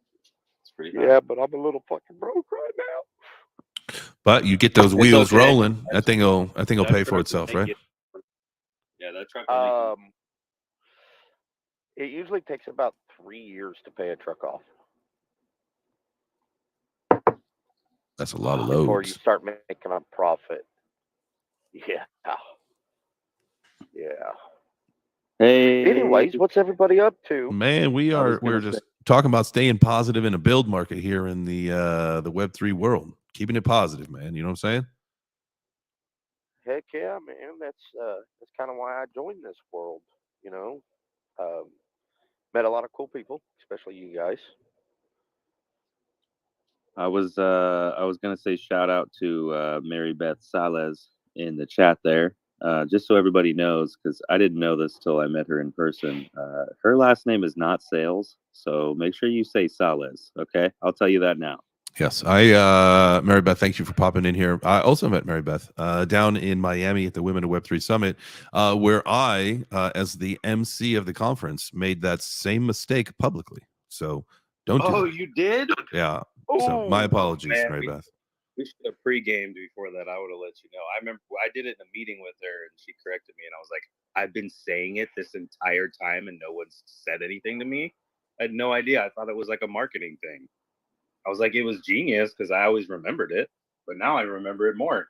It's pretty hot. Yeah, but I'm a little fucking broke right now. But you get those wheels rolling. I think it'll pay for itself, right? Yeah, that truck. It usually takes about 3 years to pay a truck off. That's a lot of loads. Before you start making a profit. Yeah. Yeah. Hey. Anyways, what's everybody up to? Man, we're just talking about staying positive in a build market here in the Web3 world. Keeping it positive, man. You know what I'm saying? Heck yeah, man. That's kind of why I joined this world, Met a lot of cool people, especially you guys. I was gonna say shout out to Mary Beth Salez in the chat there. Just so everybody knows, because I didn't know this till I met her in person. Her last name is not Sales, so make sure you say Salez. Okay, I'll tell you that now. Yes, Mary Beth, thank you for popping in here. I also met Mary Beth down in Miami at the Women of Web3 Summit, where I, as the MC of the conference, made that same mistake publicly. So don't. Oh, you did? Yeah. So my apologies, Mary Beth. We should have pre-gamed before that. I would have let you know. I remember I did it in a meeting with her, and she corrected me, and I was like, "I've been saying it this entire time, and no one's said anything to me." I had no idea. I thought it was like a marketing thing. I was like, it was genius because I always remembered it, but now I remember it more.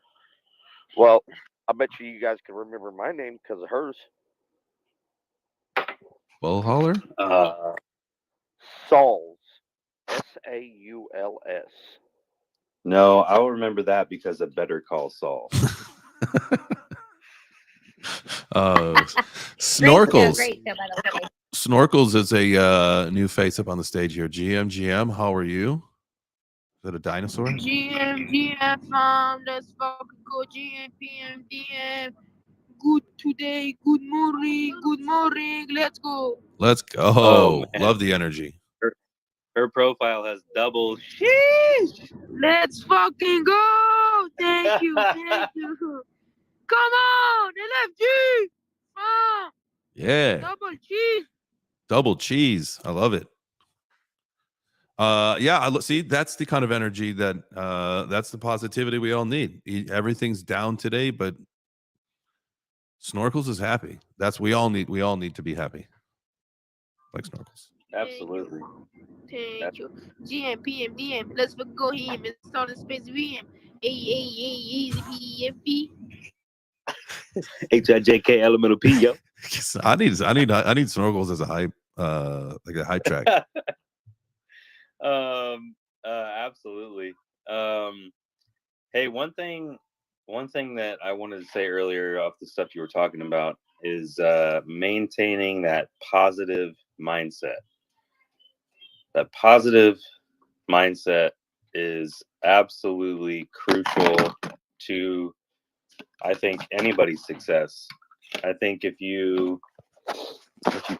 Well, I bet you guys can remember my name because of hers. Bullholler? Sauls. S-A-U-L-S. No, I'll remember that because of Better Call Saul. Snorkels. Great show, by the way. Snorkels is a new face up on the stage here. GM, how are you? Is that a dinosaur? GM, let's fucking go. GM, PM, DM. good today. Good morning. Good morning. Let's go. Let's go. Oh, man. Love the energy. Her profile has double. Sheesh. Let's fucking go. Thank you. Thank you. Come on, LFG. Yeah. Double cheese. Double cheese. I love it. Yeah, see, that's the kind of energy that that's the positivity we all need. Everything's down today, but Snorkels is happy. That's we all need to be happy. Like Snorkels. Absolutely. Thank you. GM, PM, DM. Let's go him and start a space VM. Easy PFP. HIJK elemental P, yo. I need Snorkels as a hype, like a hype track. Absolutely. Hey, one thing that I wanted to say earlier off the stuff you were talking about is maintaining that positive mindset. That positive mindset is absolutely crucial to, I think, anybody's success. I think if you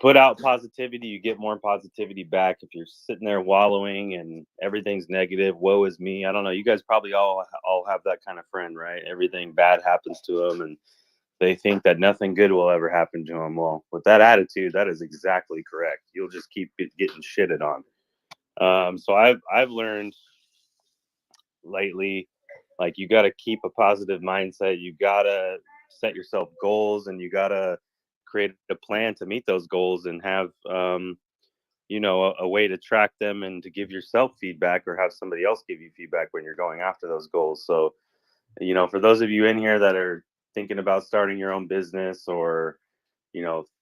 put out positivity, you get more positivity back. If you're sitting there wallowing and everything's negative, woe is me. I don't know. You guys probably all have that kind of friend, right? Everything bad happens to them and they think that nothing good will ever happen to them. Well, with that attitude, that is exactly correct. You'll just keep getting shitted on. So I've learned lately, like, you got to keep a positive mindset. You got to set yourself goals and you got to create a plan to meet those goals and have, a way to track them and to give yourself feedback or have somebody else give you feedback when you're going after those goals. So, for those of you in here that are thinking about starting your own business or,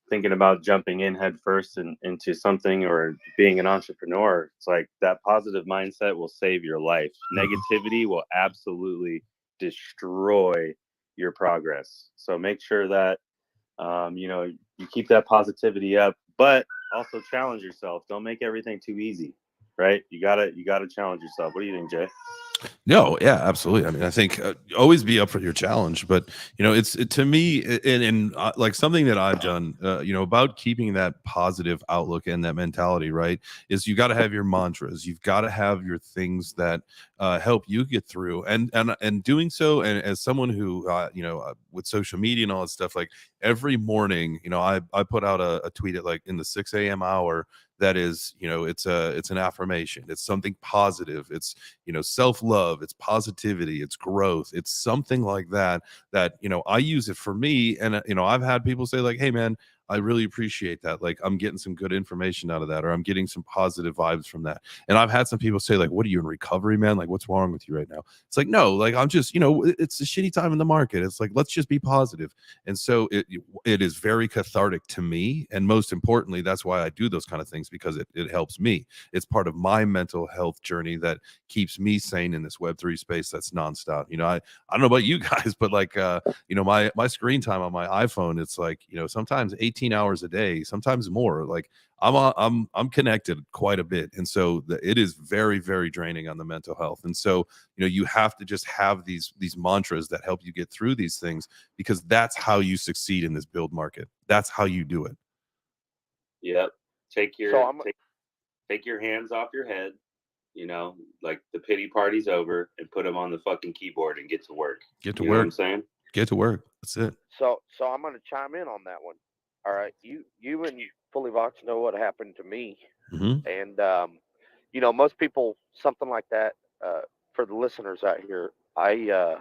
thinking about jumping in head first into something or being an entrepreneur, it's like that positive mindset will save your life. Negativity will absolutely destroy your progress. So make sure that, you keep that positivity up, but also challenge yourself. Don't make everything too easy, right? You gotta challenge yourself. What do you think, Jay? No, yeah, absolutely. I mean, I think always be up for your challenge, but to me, and like something that I've done, about keeping that positive outlook and that mentality, right, is you got to have your mantras. You've got to have your things that help you get through, and doing so. And as someone who, with social media and all that stuff, like every morning, I put out a tweet at like in the 6 a.m. hour. That is, it's an affirmation. It's something positive. It's, self-love, it's positivity, it's growth. It's something like that, I use it for me. And, I've had people say like, hey man, I really appreciate that. Like I'm getting some good information out of that, or I'm getting some positive vibes from that. And I've had some people say like, what are you in recovery, man? Like what's wrong with you right now? It's like, no, like I'm just, it's a shitty time in the market. It's like, let's just be positive. And so it is very cathartic to me. And most importantly, that's why I do those kind of things, because it helps me. It's part of my mental health journey that keeps me sane in this Web3 space that's nonstop. I don't know about you guys, but like, my screen time on my iPhone, it's like, sometimes 18 hours a day, sometimes more. Like I'm connected quite a bit. And so it is very, very draining on the mental health. And so, you have to just have these mantras that help you get through these things, because that's how you succeed in this build market. That's how you do it. Yep. Take your hands off your head, like the pity party's over, and put them on the fucking keyboard and get to work. Get to work. work. Know what I'm saying? Get to work. That's it. So I'm going to chime in on that one. All right. You and Fully Vox know what happened to me. Mm-hmm. And, most people, something like that, for the listeners out here, I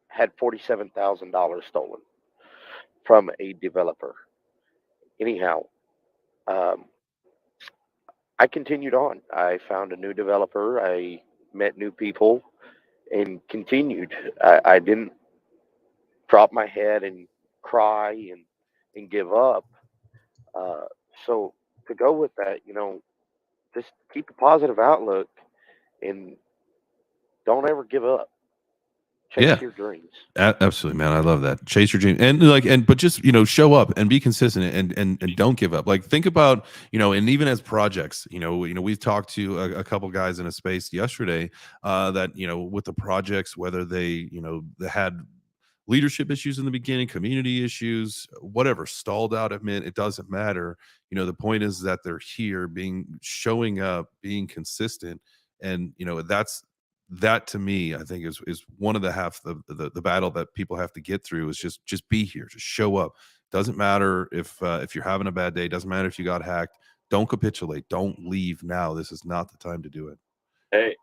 had $47,000 stolen from a developer. Anyhow, I continued on. I found a new developer. I met new people and continued. I didn't drop my head and cry and give up. So to go with that, just keep a positive outlook and don't ever give up. Chase your dreams. Absolutely, man. I love that. Chase your dream, but just show up and be consistent and don't give up. Like think about and even as projects, we've talked to a couple guys in a space yesterday that with the projects, whether they they had leadership issues in the beginning, community issues, whatever, stalled out at Mint, it doesn't matter. You know, the point is that they're here, showing up, being consistent, and you know, that to me, I think is one of the battle that people have to get through is just be here, just show up. Doesn't matter if you're having a bad day, doesn't matter if you got hacked. Don't capitulate. Don't leave now. This is not the time to do it. Hey,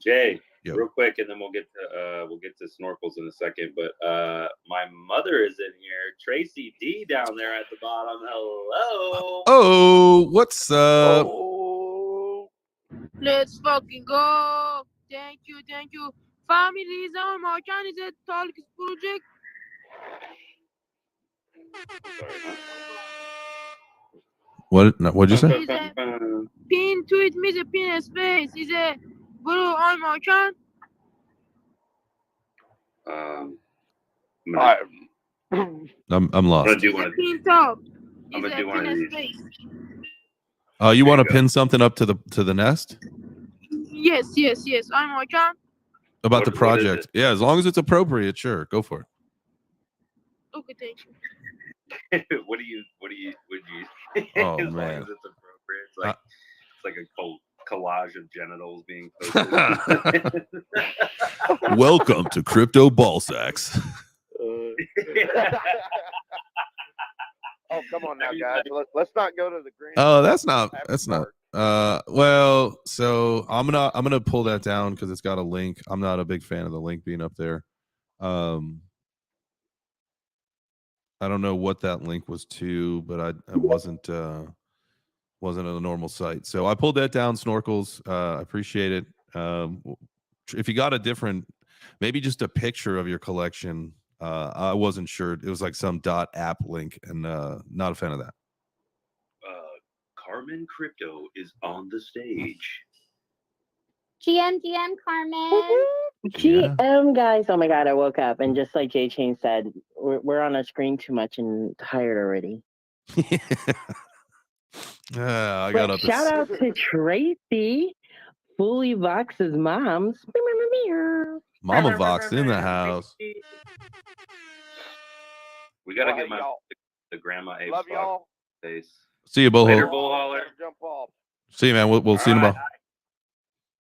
Jay, Yep. real quick, and then we'll get to snorkels in a second. But my mother is in here. Tracy D down there at the bottom. Hello. Oh, what's up? Oh, Let's fucking go. Thank you. Families on my candidate talk project. What'd you say? Is a pin tweet me the pin space. Is a bro on my can. I'm I'm lost. gonna do Is one a of pin top. I'm Is gonna a do one of pin these. space. You want to go. pin something up to the nest Yes. I'm my can. about What the is project? it? Yeah, as long as it's appropriate, sure, go for it. Okay, thank you. What do you would you Oh, as long man. as it's appropriate. It's like a collage of genitals being posted. Welcome to Crypto Ball Sacks. oh, come on now, guys. Let's not go to the grand. Oh, that's not. part. Well, so I'm gonna pull that down because it's got a link. I'm not a big fan of the link being up there. I don't know what that link was to, but I wasn't on a normal site. So I pulled that down. Snorkels. I appreciate it. If you got a different, maybe just a picture of your collection. I wasn't sure. It was like some .app link, and not a fan of that. Carmen Crypto is on the stage. GM, Carmen. GM guys, oh my god, I woke up and just like Jay Chain said, we're on a screen too much and tired already. I But got up. shout out to Tracy, Fully Vox's mom's. Mama Vox in the house. We gotta Well, get hey, y'all. the grandma Abe Love spot y'all. face. See you, Bull. Later, Bull Holler. Jump off. See you, man. We'll see you in a while.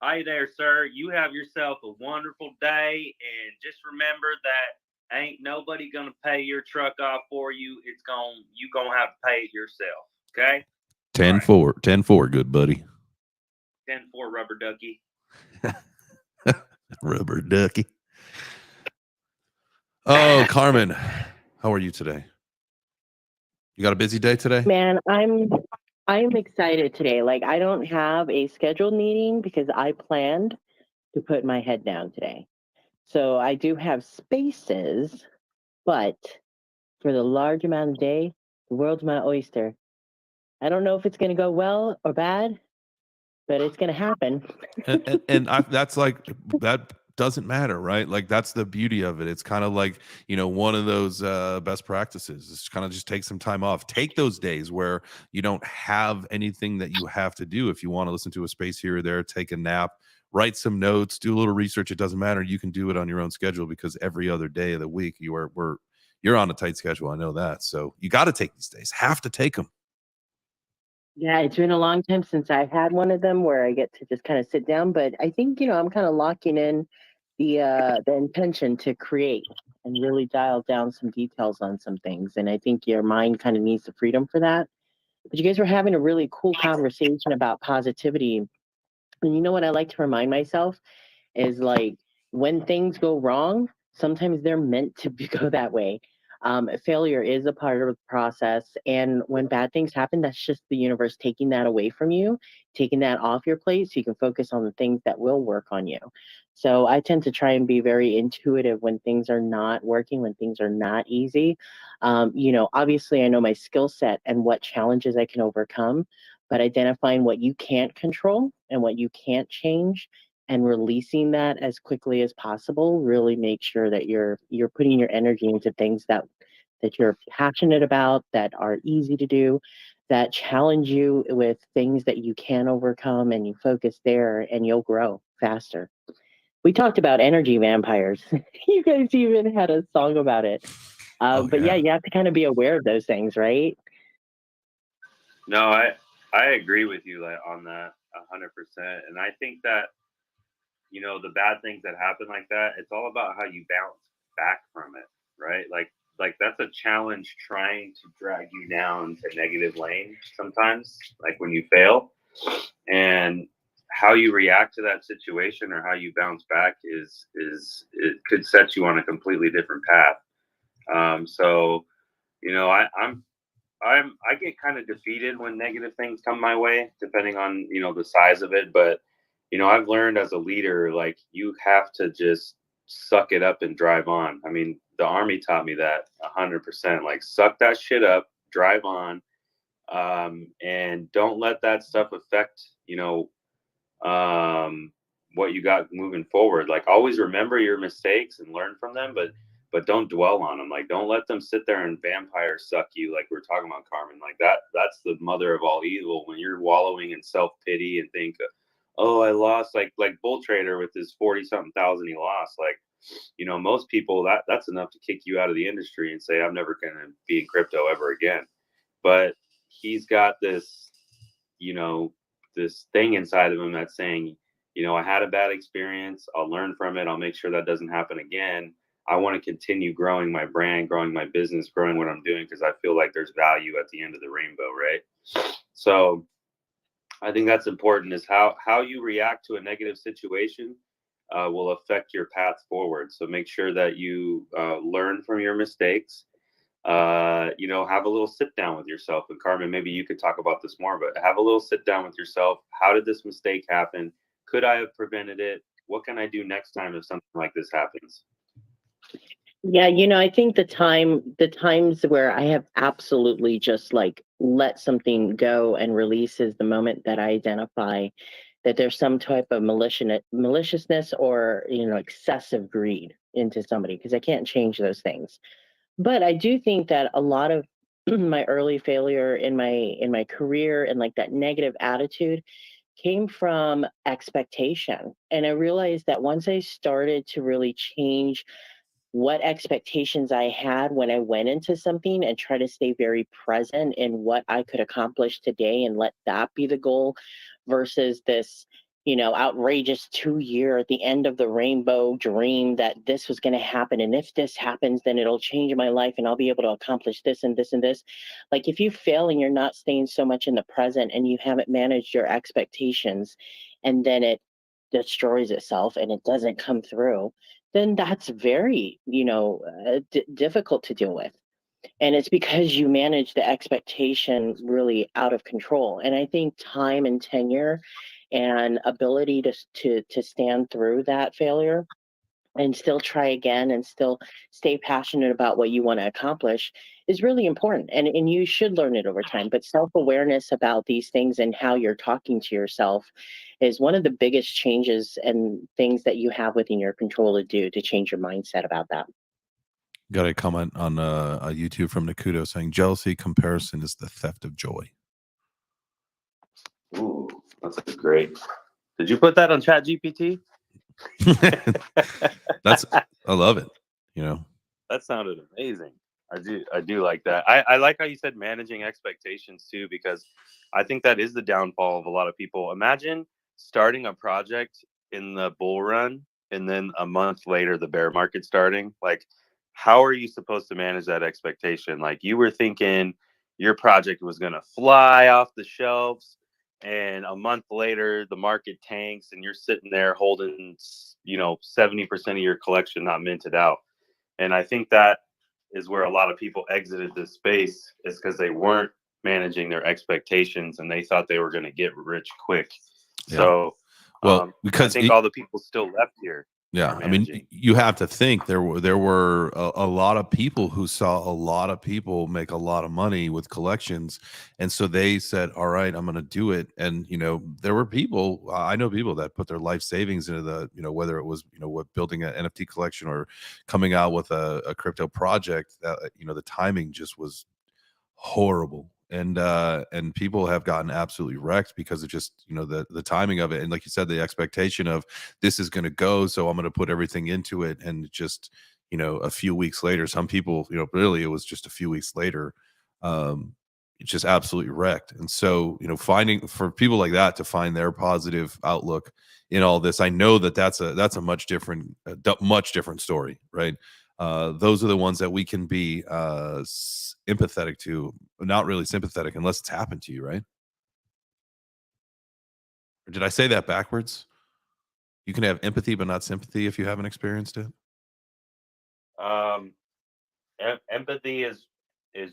Hi there, sir. You have yourself a wonderful day, and just remember that ain't nobody gonna pay your truck off for you. You gonna have to pay it yourself. Okay? 10-4, 10-4, good buddy. 10-4, rubber ducky. Rubber ducky. Oh, Carmen, how are you today? You got a busy day today? Man, I'm excited today. Like I don't have a scheduled meeting because I planned to put my head down today. So I do have spaces, but for the large amount of day, the world's my oyster. I don't know if it's going to go well or bad, but it's going to happen. That's like, that doesn't matter, right? Like that's the beauty of it. It's kind of like, one of those best practices is kind of just take some time off. Take those days where you don't have anything that you have to do. If you want to listen to a space here or there, take a nap, write some notes, do a little research. It doesn't matter. You can do it on your own schedule because every other day of the week you're on a tight schedule. I know that. So you got to take these days. Have to take them. Yeah, it's been a long time since I've had one of them where I get to just kind of sit down. But I think, I'm kind of locking in the intention to create and really dial down some details on some things. And I think your mind kind of needs the freedom for that. But you guys were having a really cool conversation about positivity. And you know what I like to remind myself is like when things go wrong, sometimes they're meant to go that way. Failure is a part of the process. And when bad things happen, that's just the universe taking that away from you, taking that off your plate so you can focus on the things that will work on you. So I tend to try and be very intuitive when things are not working, when things are not easy. Obviously I know my skill set and what challenges I can overcome, but identifying what you can't control and what you can't change and releasing that as quickly as possible really make sure that you're putting your energy into things that you're passionate about, that are easy to do, that challenge you with things that you can overcome, and you focus there and you'll grow faster. We talked about energy vampires. You guys even had a song about it. Oh, But yeah, yeah. you have to kind of be aware of those things, right? No, I agree with you on that 100%. And I think that, the bad things that happen like that, it's all about how you bounce back from it, right? Like that's a challenge trying to drag you down to negative lane sometimes, like when you fail. And how you react to that situation or how you bounce back is it could set you on a completely different path. So, I get kind of defeated when negative things come my way, depending on, the size of it. But, I've learned as a leader, like you have to just suck it up and drive on. I mean, the Army taught me that 100%. Like suck that shit up, drive on, and don't let that stuff affect, what you got moving forward. Like always remember your mistakes and learn from them, but don't dwell on them. Like don't let them sit there and vampire suck you, like we're talking about, Carmen. Like that's the mother of all evil, when you're wallowing in self-pity and think, oh, I lost, like Bull Trader with his 40 something thousand he lost. Like, most people, that's enough to kick you out of the industry and say, I'm never gonna be in crypto ever again. But he's got this, this thing inside of him that's saying, I had a bad experience. I'll learn from it. I'll make sure that doesn't happen again. I want to continue growing my brand, growing my business, growing what I'm doing, because I feel like there's value at the end of the rainbow, right? So I think that's important, is how you react to a negative situation will affect your path forward. So make sure that you learn from your mistakes. Have a little sit down with yourself. And Carmen, maybe you could talk about this more, but have a little sit down with yourself. How did this mistake happen? Could I have prevented it? What can I do next time if something like this happens? Yeah, I think the times where I have absolutely just like let something go and release is the moment that I identify that there's some type of maliciousness or excessive greed into somebody, because I can't change those things. But I do think that a lot of my early failure in my career and like that negative attitude came from expectation. And I realized that once I started to really change what expectations I had when I went into something and try to stay very present in what I could accomplish today and let that be the goal versus this, outrageous 2 year at the end of the rainbow dream that this was going to happen. And if this happens, then it'll change my life and I'll be able to accomplish this and this and this. Like if you fail and you're not staying so much in the present and you haven't managed your expectations and then it destroys itself and it doesn't come through, then that's very, difficult to deal with. And it's because you manage the expectation really out of control. And I think time and tenure and ability to stand through that failure and still try again and still stay passionate about what you want to accomplish is really important. And you should learn it over time. But self-awareness about these things and how you're talking to yourself is one of the biggest changes and things that you have within your control to do to change your mindset about that. Got a comment on YouTube from Nakudo saying jealousy comparison is the theft of joy. Ooh, that's great. Did you put that on ChatGPT? I love it. That sounded amazing. I do like that. I like how you said managing expectations too, because I think that is the downfall of a lot of people. Imagine starting a project in the bull run and then a month later the bear market starting. Like, how are you supposed to manage that expectation? Like, you were thinking your project was going to fly off the shelves, and a month later the market tanks and you're sitting there holding 70% of your collection not minted out. And I think that is where a lot of people exited this space, is because they weren't managing their expectations and they thought they were going to get rich quick. Yeah. So because I think all the people still left here. Yeah, I mean, you have to think there were a lot of people who saw a lot of people make a lot of money with collections, and so they said, "All right, I'm going to do it." And there were people, I know people that put their life savings into the, whether it was what, building an NFT collection or coming out with a crypto project. That the timing just was horrible, and people have gotten absolutely wrecked because of just, you know, the timing of it, and like you said, the expectation of this is going to go, so I'm going to put everything into it, and just, you know, a few weeks later, some people, you know, really it was just a few weeks later, it's just absolutely wrecked. And so, you know, finding for people like that to find their positive outlook in all this, I know that that's a much different story, right? Those are the ones that we can be empathetic to, not really sympathetic unless it's happened to you, right? Or did I say that backwards? You can have empathy but not sympathy if you haven't experienced it. Empathy is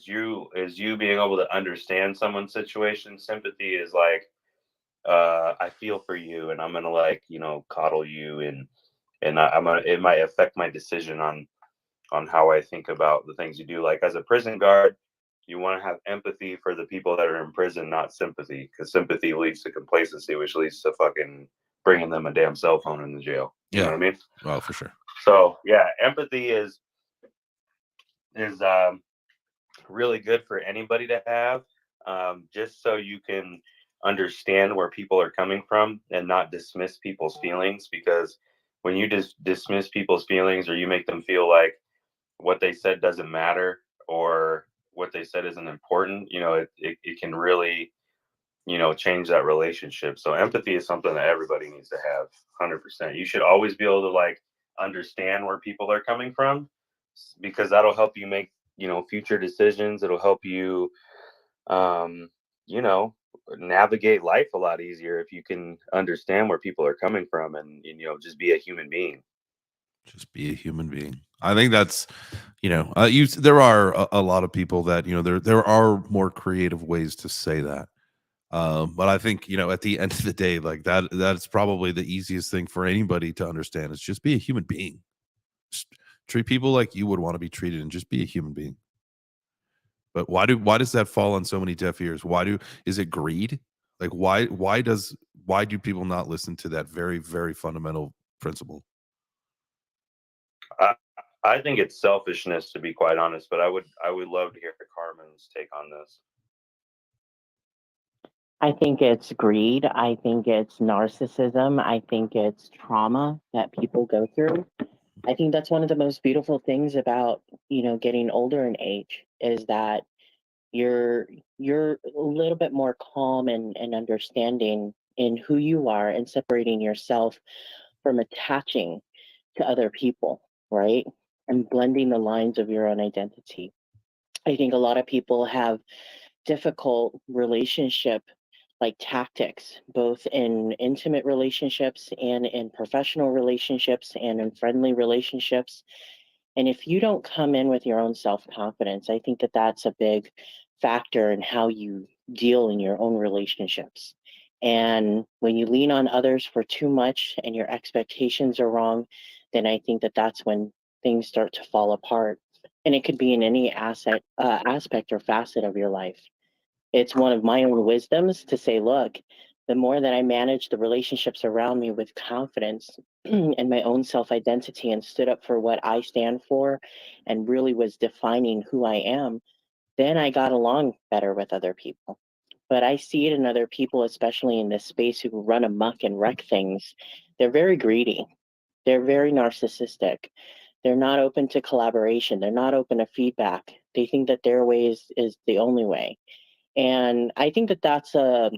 you being able to understand someone's situation. Sympathy is like, I feel for you, and I'm gonna, like, you know, coddle you, and I'm gonna, it might affect my decision on how I think about the things you do. Like, as a prison guard, you want to have empathy for the people that are in prison, not sympathy, because sympathy leads to complacency, which leads to fucking bringing them a damn cell phone in the jail. You know what I mean? Well, for sure. So yeah, empathy is really good for anybody to have, just so you can understand where people are coming from and not dismiss people's feelings. Because when you just dismiss people's feelings, or you make them feel like what they said doesn't matter, or what they said isn't important, you know, it can really, you know, change that relationship. So empathy is something that everybody needs to have. 100%. You should always be able to, like, understand where people are coming from, because that'll help you make, you know, future decisions. It'll help you, you know, navigate life a lot easier if you can understand where people are coming from, and, you know, just be a human being. Just be a human being. I think that's, you know, there are a lot of people that, you know, there are more creative ways to say that. But I think, you know, at the end of the day, like that's probably the easiest thing for anybody to understand, is just be a human being. Just treat people like you would want to be treated, and just be a human being. But why does that fall on so many deaf ears? Is it greed? Like why do people not listen to that very, very fundamental principle? I think it's selfishness, to be quite honest, but I would love to hear Carmen's take on this. I think it's greed. I think it's narcissism. I think it's trauma that people go through. I think that's one of the most beautiful things about, getting older in age, is that you're you're a little bit more calm and understanding in who you are, and separating yourself from attaching to other people, right? And blending the lines of your own identity. I think a lot of people have difficult relationship like tactics, both in intimate relationships and in professional relationships and in friendly relationships. And if you don't come in with your own self confidence, I think that that's a big factor in how you deal in your own relationships. And when you lean on others for too much and your expectations are wrong, then I think that that's when things start to fall apart. And it could be in any aspect or facet of your life. It's one of my own wisdoms to say, look, the more that I manage the relationships around me with confidence and my own self identity, and stood up for what I stand for and really was defining who I am, then I got along better with other people. But I see it in other people, especially in this space, who run amok and wreck things. They're very greedy. They're very narcissistic. They're not open to collaboration. They're not open to feedback. They think that their way is the only way. And I think that that's a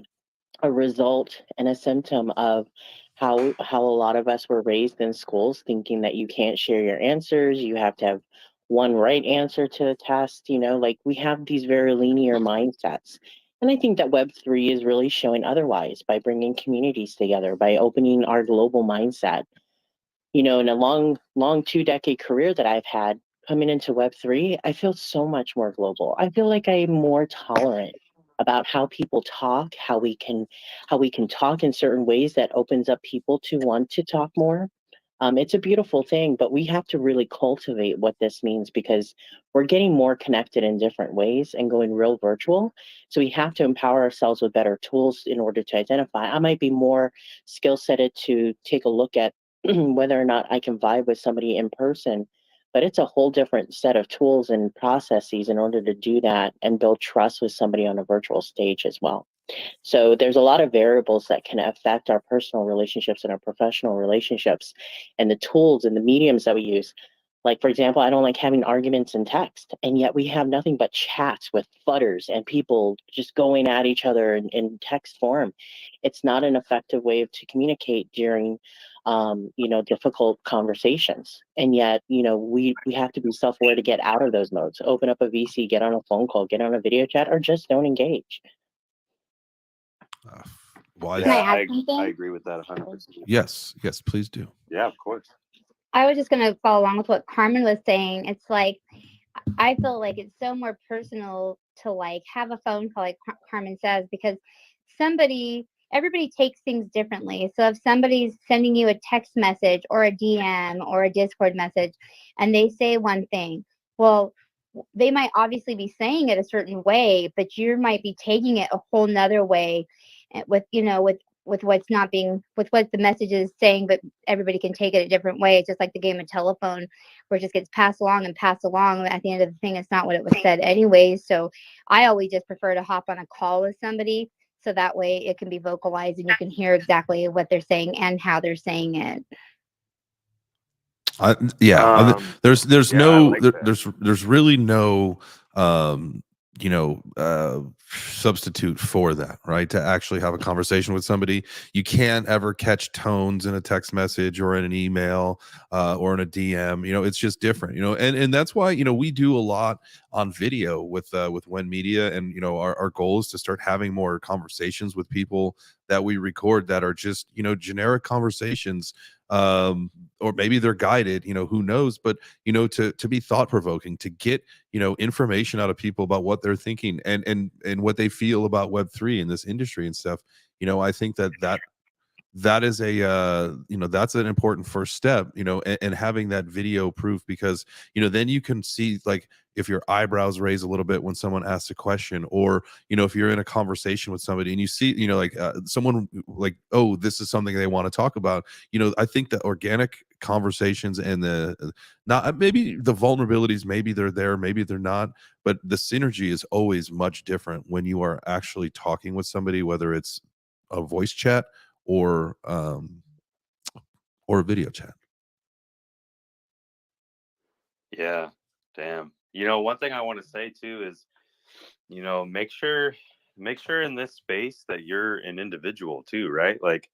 result and a symptom of how a lot of us were raised in schools, thinking that you can't share your answers, you have to have one right answer to a test. Like, we have these very linear mindsets. And I think that Web3 is really showing otherwise, by bringing communities together, by opening our global mindset. In a long 2-decade career that I've had, coming into Web3, I feel so much more global. I feel like I'm more tolerant about how people talk, how we can talk in certain ways that opens up people to want to talk more. It's a beautiful thing, but we have to really cultivate what this means, because we're getting more connected in different ways and going real virtual. So we have to empower ourselves with better tools in order to identify. I might be more skill setted to take a look at whether or not I can vibe with somebody in person, but it's a whole different set of tools and processes in order to do that and build trust with somebody on a virtual stage as well. So there's a lot of variables that can affect our personal relationships and our professional relationships, and the tools and the mediums that we use. Like, for example, I don't like having arguments in text, and yet we have nothing but chats with futters and people just going at each other in text form. It's not an effective way to communicate during, difficult conversations. And yet, we have to be self-aware to get out of those modes. Open up a VC, get on a phone call, get on a video chat, or just don't engage. Why? Can I Yeah, add something? I agree with that 100%. Yes, please do. Yeah, of course. I was just going to follow along with what Carmen was saying. It's like, I feel like it's so more personal to like have a phone call, like Carmen says, because everybody takes things differently. So if somebody's sending you a text message or a DM or a Discord message and they say one thing, well, they might obviously be saying it a certain way, but you might be taking it a whole nother way with what's not being, with what the message is saying, but everybody can take it a different way. It's just like the game of telephone where it just gets passed along. At the end of the thing, it's not what it was said anyways. So I always just prefer to hop on a call with somebody, so that way it can be vocalized and you can hear exactly what they're saying and how they're saying it. There's yeah, no like that. there's really no substitute for that, right? To actually have a conversation with somebody, you can't ever catch tones in a text message or in an email or in a DM. It's just different. And that's why we do a lot on video with When Media, and our goal is to start having more conversations with people that we record that are just generic conversations, or maybe they're guided, who knows, but to be thought-provoking, to get information out of people about what they're thinking and what they feel about Web3 in this industry and stuff. I think that is that's an important first step, and having that video proof, because then you can see, like, if your eyebrows raise a little bit when someone asks a question, or if you're in a conversation with somebody and you see someone like, oh, this is something they want to talk about. I think the organic conversations and the not maybe the vulnerabilities, maybe they're there, maybe they're not, but the synergy is always much different when you are actually talking with somebody, whether it's a voice chat or a video chat. Yeah, damn. One thing I want to say too is, make sure in this space that you're an individual too, right? Like,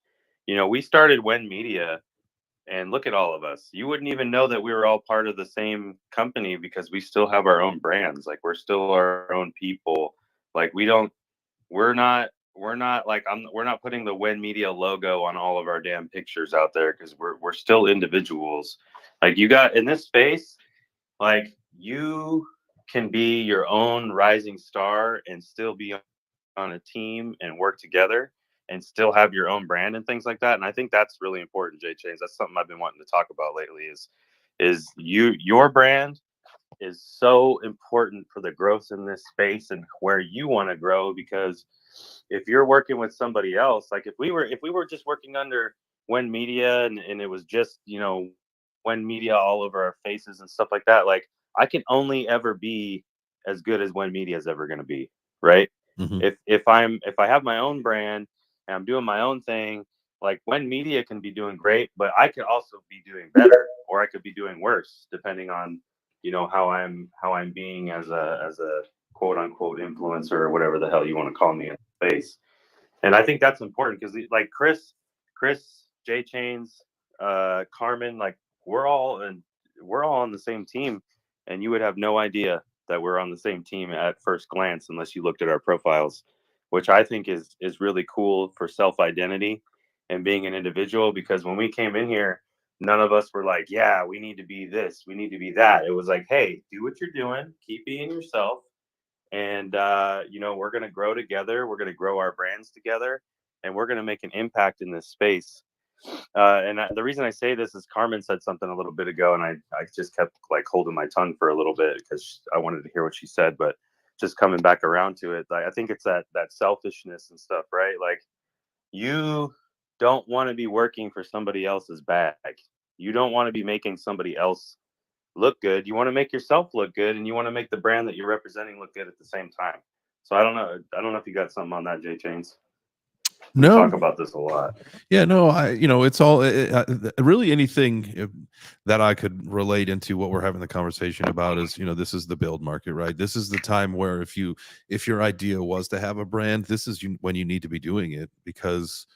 we started When Media, and look at all of us. You wouldn't even know that we were all part of the same company because we still have our own brands. Like, we're still our own people. Like, we're not like, we're not putting the When Media logo on all of our damn pictures out there, because we're still individuals. Like, you got in this space, like, you can be your own rising star and still be on a team and work together and still have your own brand and things like that. And I think that's really important, Jay Chains. That's something I've been wanting to talk about lately, is your brand is so important for the growth in this space and where you want to grow. Because if you're working with somebody else, like if we were just working under When Media and it was just, When Media all over our faces and stuff like that, like, I can only ever be as good as When Media is ever going to be, right? Mm-hmm. If I have my own brand and I'm doing my own thing, like, When Media can be doing great, but I could also be doing better, or I could be doing worse, depending on how I'm being as a quote unquote influencer, or whatever the hell you want to call me in space. And I think that's important, because like Chris, Jay Chains, Carmen, like, we're all on the same team, and you would have no idea that we're on the same team at first glance unless you looked at our profiles, which I think is really cool for self-identity and being an individual. Because when we came in here, none of us were like, yeah, we need to be this, we need to be that. It was like, hey, do what you're doing, keep being yourself, and we're going to grow together, we're going to grow our brands together, and we're going to make an impact in this space. The reason I say this is Carmen said something a little bit ago, and I just kept like holding my tongue for a little bit because I wanted to hear what she said. But just coming back around to it, I think it's that selfishness and stuff, right? Like, you don't want to be working for somebody else's bag. You don't want to be making somebody else look good. You want to make yourself look good, and you want to make the brand that you're representing look good at the same time. So I don't know if you got something on that, J Chains. We talk about this a lot. Yeah, no, it's all really anything that I could relate into what we're having the conversation about is, this is the build market, right? This is the time where if your idea was to have a brand, this is when you need to be doing it, because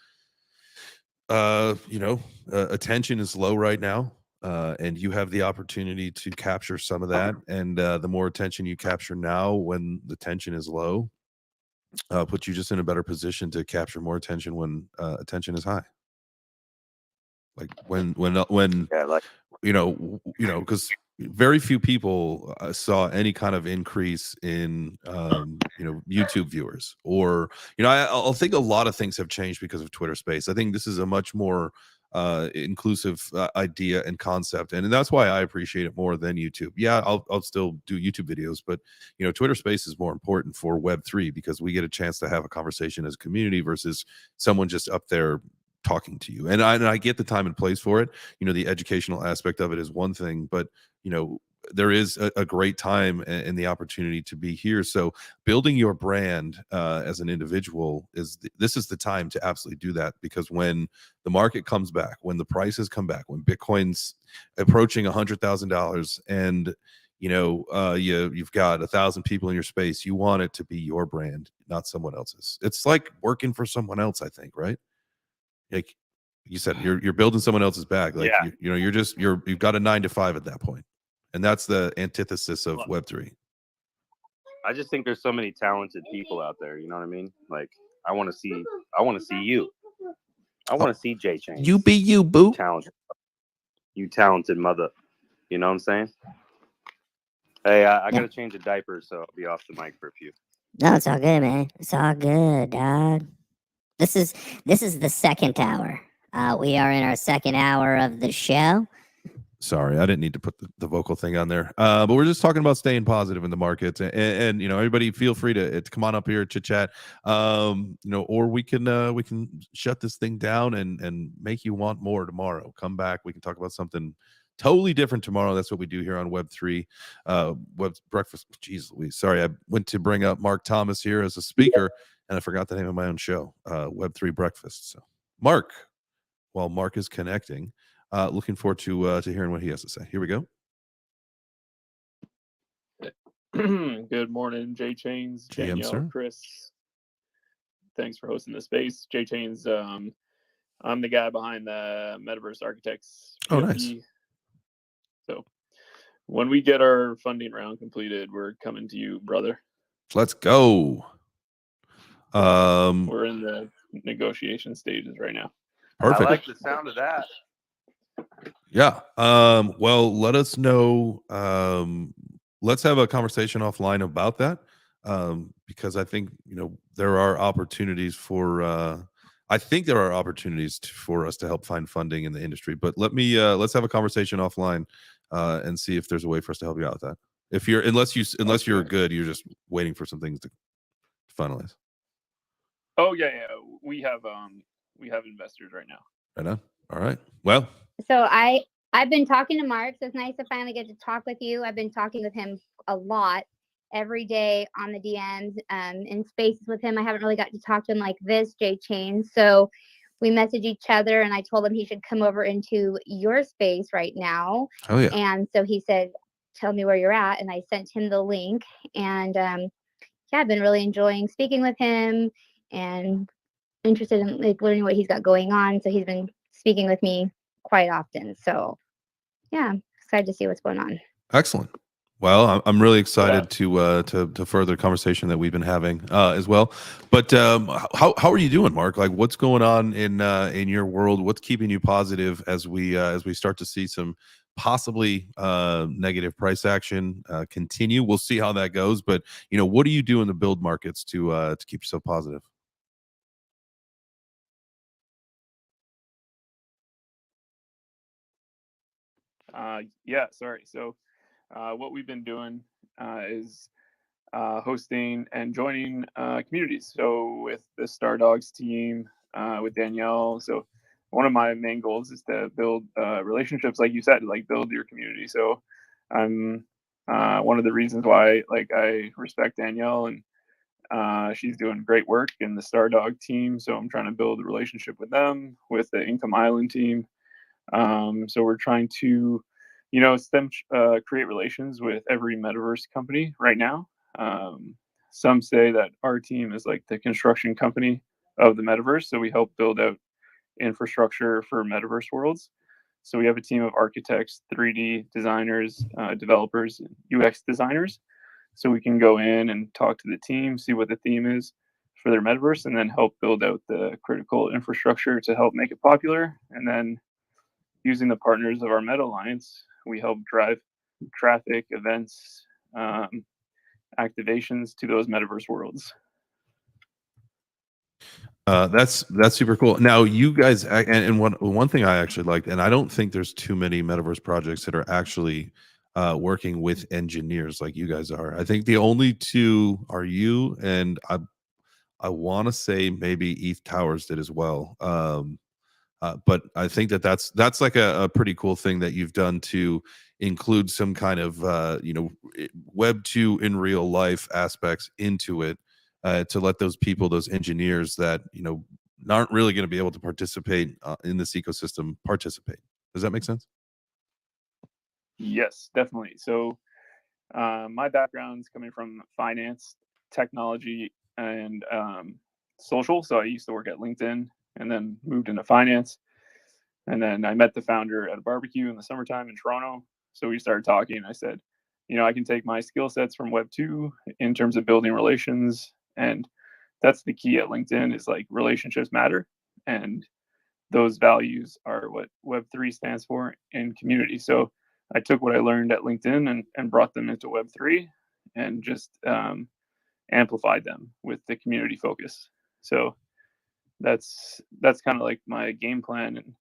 attention is low right now, and you have the opportunity to capture some of that, and the more attention you capture now when the tension is low, puts you just in a better position to capture more attention when attention is high. Like when because very few people saw any kind of increase in YouTube viewers, or I think a lot of things have changed because of Twitter Space. I think this is a much more inclusive idea and concept, and that's why I appreciate it more than YouTube. Yeah, I'll still do YouTube videos, but Twitter Space is more important for Web3 because we get a chance to have a conversation as a community versus someone just up there talking to you. And I get the time and place for it. The educational aspect of it is one thing, but there is a great time and the opportunity to be here. So building your brand as an individual this is the time to absolutely do that, because when the market comes back, when the prices come back, when Bitcoin's approaching $100,000 and you've got 1,000 people in your space, you want it to be your brand, not someone else's. It's like working for someone else, I think, right? Like you said, you're building someone else's bag. Like you've got a 9 to 5 at that point, and that's the antithesis of Web3. I just think there's so many talented people out there. You know what I mean? Like I want to see you. I want to see J Chains. You be you, boo. You talented mother. You know what I'm saying? Hey, I gotta change a diaper, so I'll be off the mic for a few. No, it's all good, man. It's all good, dog. This is the second hour. We are in our second hour of the show. Sorry, I didn't need to put the vocal thing on there. But we're just talking about staying positive in the markets, and everybody feel free to come on up here, chit chat. Or we can shut this thing down and make you want more tomorrow. Come back, we can talk about something totally different tomorrow. That's what we do here on Web3 Web Breakfast. Jeez Louise, sorry, I went to bring up Mark Thomas here as a speaker, and I forgot the name of my own show, Web3 Breakfast. So Mark, while Mark is connecting, looking forward to hearing what he has to say. Here we go. Good morning, J Chains, Danielle, sir. Chris. Thanks for hosting the space. J Chains, I'm the guy behind the Metaverse Architects. Oh, nice. So when we get our funding round completed, we're coming to you, brother. Let's go. We're in the negotiation stages right now. Perfect. I like the sound of that. Yeah. Well, let us know. Let's have a conversation offline about that. Because I think, there are opportunities for for us to help find funding in the industry. But let's have a conversation offline and see if there's a way for us to help you out with that. Unless you're good, you're just waiting for some things to finalize. Oh yeah. We have investors right now. Right on. All right. Well. So I've been talking to Mark, so it's nice to finally get to talk with you. I've been talking with him a lot every day on the DMs, in spaces with him. I haven't really got to talk to him like this, J Chains. So we messaged each other, and I told him he should come over into your space right now. Oh yeah. And so he said, "Tell me where you're at," and I sent him the link. And I've been really enjoying speaking with him and interested in learning what he's got going on. So he's been speaking with me quite often. So yeah, excited to see what's going on. Excellent. Well, I'm really excited to further the conversation that we've been having as well. But how are you doing, Mark? Like, what's going on in your world? What's keeping you positive as we start to see some possibly negative price action continue? We'll see how that goes. But what do you do in the build markets to keep yourself positive? So what we've been doing is hosting and joining communities. So with the Star Dogs team, with Danielle. So one of my main goals is to build relationships, like you said, like build your community. So I'm one of the reasons why like I respect Danielle, and she's doing great work in the Stardog team. So I'm trying to build a relationship with them, with the Income Island team. So we're trying to, create relations with every metaverse company right now. Some say that our team is like the construction company of the metaverse. So we help build out infrastructure for metaverse worlds. So we have a team of architects, 3D designers, developers, UX designers. So we can go in and talk to the team, see what the theme is for their metaverse, and then help build out the critical infrastructure to help make it popular. And then using the partners of our Meta Alliance, we help drive traffic, events, activations to those metaverse worlds. That's super cool. Now, you guys, and one thing I actually liked, and I don't think there's too many metaverse projects that are actually working with engineers like you guys are. I think the only two are you, and I want to say maybe ETH Towers did as well. But I think that's like a pretty cool thing that you've done to include some kind of Web 2 in real life aspects into it, to let those people, those engineers that aren't really going to be able to participate in this ecosystem participate. Does that make sense? Yes, definitely. So my background's coming from finance, technology, and social. So I used to work at LinkedIn and then moved into finance. And then I met the founder at a barbecue in the summertime in Toronto. So we started talking. I said, I can take my skill sets from Web 2 in terms of building relations. And that's the key at LinkedIn, is like relationships matter. And those values are what Web 3 stands for in community. So I took what I learned at LinkedIn and brought them into Web 3 and just amplified them with the community focus. So that's kind of like my game plan, and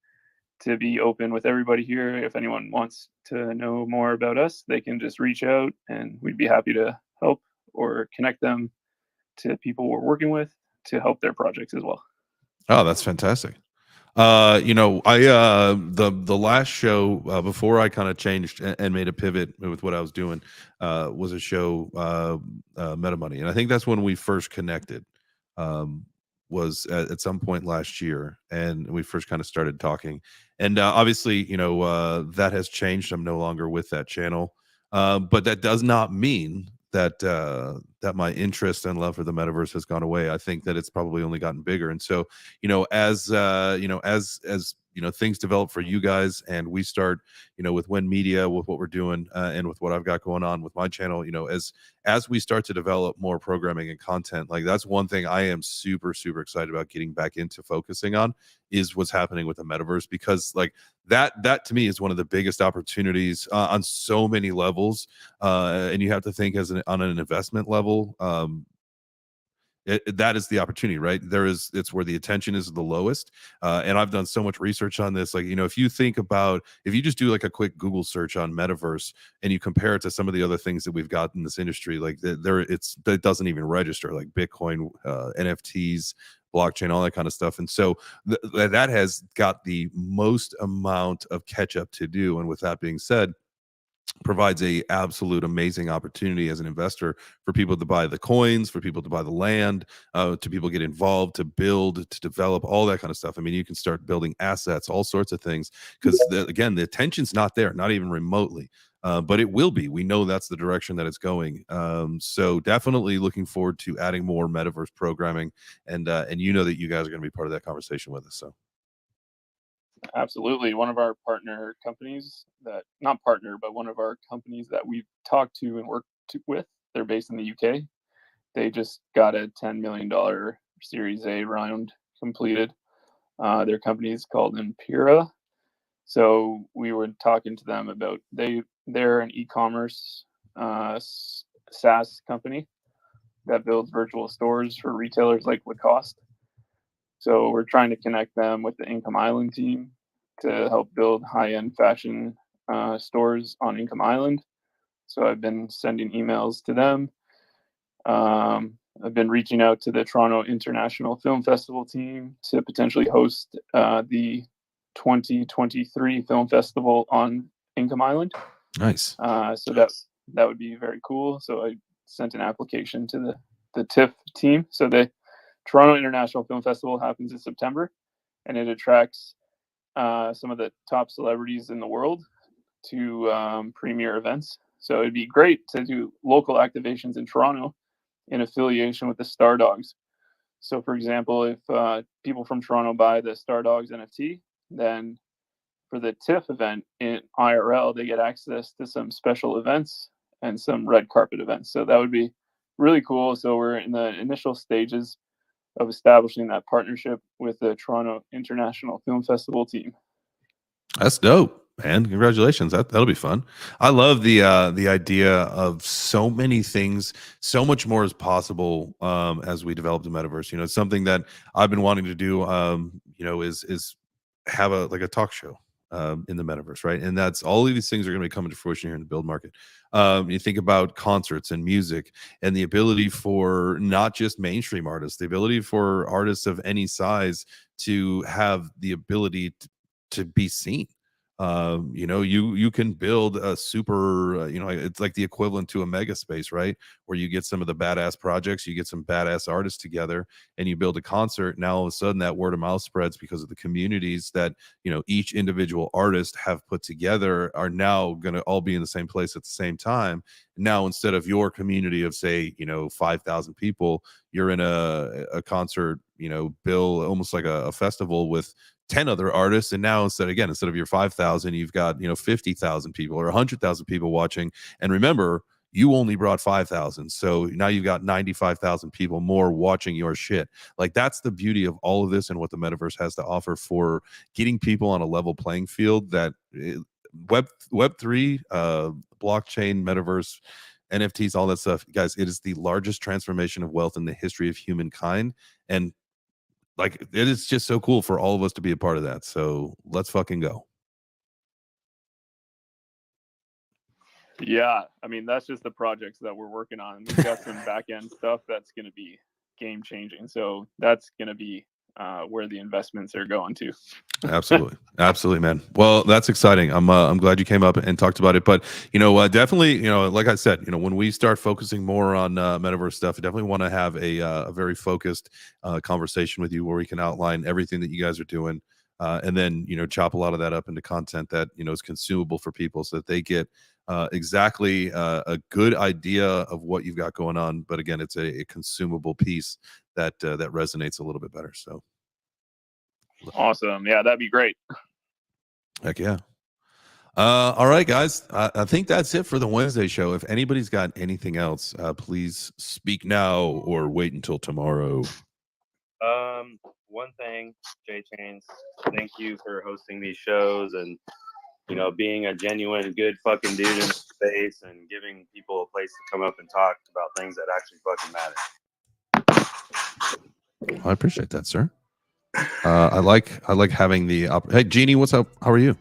to be open with everybody here. If anyone wants to know more about us, they can just reach out and we'd be happy to help or connect them to people we're working with to help their projects as well. Oh, that's fantastic. I the last show before I kind of changed and made a pivot with what I was doing was a show Meta Money, and I think that's when we first connected. Was at some point last year, and we first kind of started talking. And obviously, that has changed. I'm no longer with that channel, but that does not mean that that my interest and love for the metaverse has gone away. I think that it's probably only gotten bigger. And so, as things develop for you guys, and we start, with When Media, with what we're doing, and with what I've got going on with my channel, as we start to develop more programming and content, like that's one thing I am super, super excited about getting back into focusing on, is what's happening with the metaverse, because like that to me is one of the biggest opportunities on so many levels. And you have to think on an investment level. That is the opportunity, right? It's where the attention is the lowest. And I've done so much research on this. Like, if you just do like a quick Google search on metaverse and you compare it to some of the other things that we've got in this industry, like it doesn't even register, like Bitcoin, NFTs, blockchain, all that kind of stuff. And so that has got the most amount of catch up to do. And with that being said, provides a absolute amazing opportunity as an investor for people to buy the coins, for people to buy the land, to people get involved, to build, to develop, all that kind of stuff. I mean, you can start building assets, all sorts of things, because again, the attention's not there, not even remotely. But it will be. We know that's the direction that it's going. So definitely looking forward to adding more metaverse programming, and that you guys are going to be part of that conversation with us. So. Absolutely. One of our partner companies not partner, but one of our companies that we've talked to and worked with, they're based in the UK. They just got a $10 million Series A round completed. Their company is called Impera. So we were talking to them about, they're an e-commerce SaaS company that builds virtual stores for retailers like Lacoste. So we're trying to connect them with the Income Island team to help build high-end fashion stores on Income Island. So I've been sending emails to them. I've been reaching out to the Toronto International Film Festival team to potentially host the 2023 Film Festival on Income Island. Nice. So that would be very cool. So I sent an application to the TIFF team. So the Toronto International Film Festival happens in September, and it attracts some of the top celebrities in the world to premier events. So it'd be great to do local activations in Toronto in affiliation with the Star Dogs. So, for example, if people from Toronto buy the Star Dogs NFT, then for the TIFF event in IRL, they get access to some special events and some red carpet events. So that would be really cool. So we're in the initial stages of establishing that partnership with the Toronto International Film Festival team. That's dope, man. Congratulations. That'll be fun. I love the idea of so many things. So much more is possible as we develop the metaverse. You know, it's something that I've been wanting to do. You know, is have a talk show in the metaverse, right? And that's all of these things are going to be coming to fruition here in the build market. You think about concerts and music and the ability for not just mainstream artists, the ability for artists of any size to have the ability to be seen. You know, you can build a super you know, it's like the equivalent to a mega space, right, where you get some of the badass projects, you get some badass artists together and you build a concert. Now all of a sudden that word of mouth spreads because of the communities that, you know, each individual artist have put together are now going to all be in the same place at the same time. Now instead of your community of, say, you know, 5,000 people, you're in a concert, you know, bill almost like a festival with 10 other artists, and now instead of your 5,000, you've got, you know, 50,000 people or 100,000 people watching. And remember, you only brought 5,000, so now you've got 95,000 people more watching your shit. Like, that's the beauty of all of this and what the metaverse has to offer for getting people on a level playing field. That Web3, blockchain, metaverse, NFTs, all that stuff, guys, it is the largest transformation of wealth in the history of humankind. And like, it is just so cool for all of us to be a part of that. So let's fucking go. Yeah, I mean, that's just the projects that we're working on. We've got some back end stuff that's going to be game changing. So that's going to be where the investments are going to. Absolutely, man. Well, that's exciting. I'm glad you came up and talked about it. But, you know, definitely, you know, like I said, you know, when we start focusing more on metaverse stuff, I definitely want to have a very focused conversation with you where we can outline everything that you guys are doing, and then, you know, chop a lot of that up into content that, you know, is consumable for people so that they get exactly a good idea of what you've got going on. But again, it's a consumable piece that that resonates a little bit better. So awesome. Yeah, that'd be great. heck yeah. All right, guys. I think that's it for the Wednesday show. If anybody's got anything else, please speak now or wait until tomorrow. One thing, J Chains, thank you for hosting these shows and, you know, being a genuine good fucking dude in space and giving people a place to come up and talk about things that actually fucking matter. I appreciate that, sir. I like having the hey, Jeannie, what's up? How are you?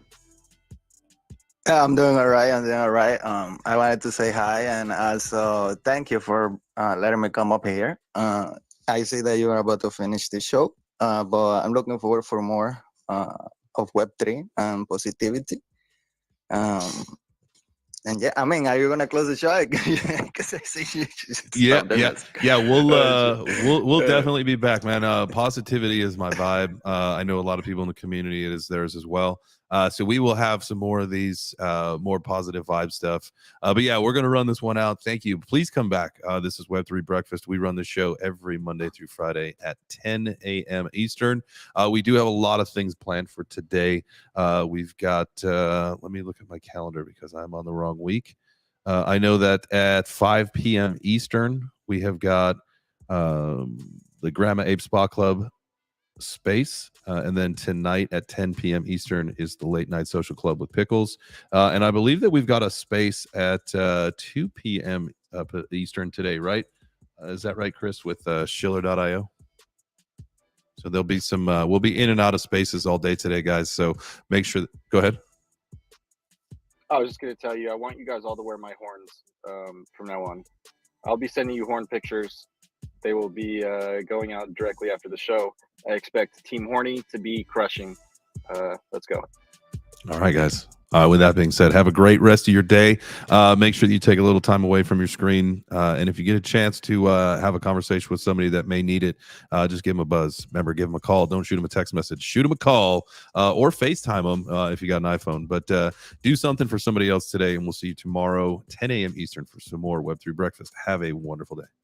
I'm doing all right. I wanted to say hi and also thank you for letting me come up here. I see that you are about to finish the show, but I'm looking forward for more of Web3 and positivity. And yeah, I mean, are you gonna close the show? Because I see you just Yeah. We'll definitely be back, man. Positivity is my vibe. I know a lot of people in the community, it is theirs as well. So we will have some more of these more positive vibe stuff. But yeah, we're gonna run this one out. Thank you. Please come back. This is Web3 Breakfast. We run the show every Monday through Friday at 10 a.m. Eastern. We do have a lot of things planned for today. We've got let me look at my calendar because I'm on the wrong week. I know that at 5 p.m. Eastern, we have got the Grandma Ape Spa Club space. And then tonight at 10 p.m. Eastern is the Late Night Social Club with Pickles. And I believe that we've got a space at 2 p.m. Eastern today, right? Is that right, Chris, with Schiller.io? So there'll be some, we'll be in and out of spaces all day today, guys. So make sure, go ahead. I was just going to tell you, I want you guys all to wear my horns from now on. I'll be sending you horn pictures. They will be going out directly after the show. I expect Team Horny to be crushing. Let's go. All right, guys. With that being said, have a great rest of your day. Make sure that you take a little time away from your screen. And if you get a chance to have a conversation with somebody that may need it, just give them a buzz. Remember, give them a call. Don't shoot them a text message. Shoot them a call or FaceTime them if you got an iPhone. But do something for somebody else today, and we'll see you tomorrow, 10 a.m. Eastern, for some more Web3 Breakfast. Have a wonderful day.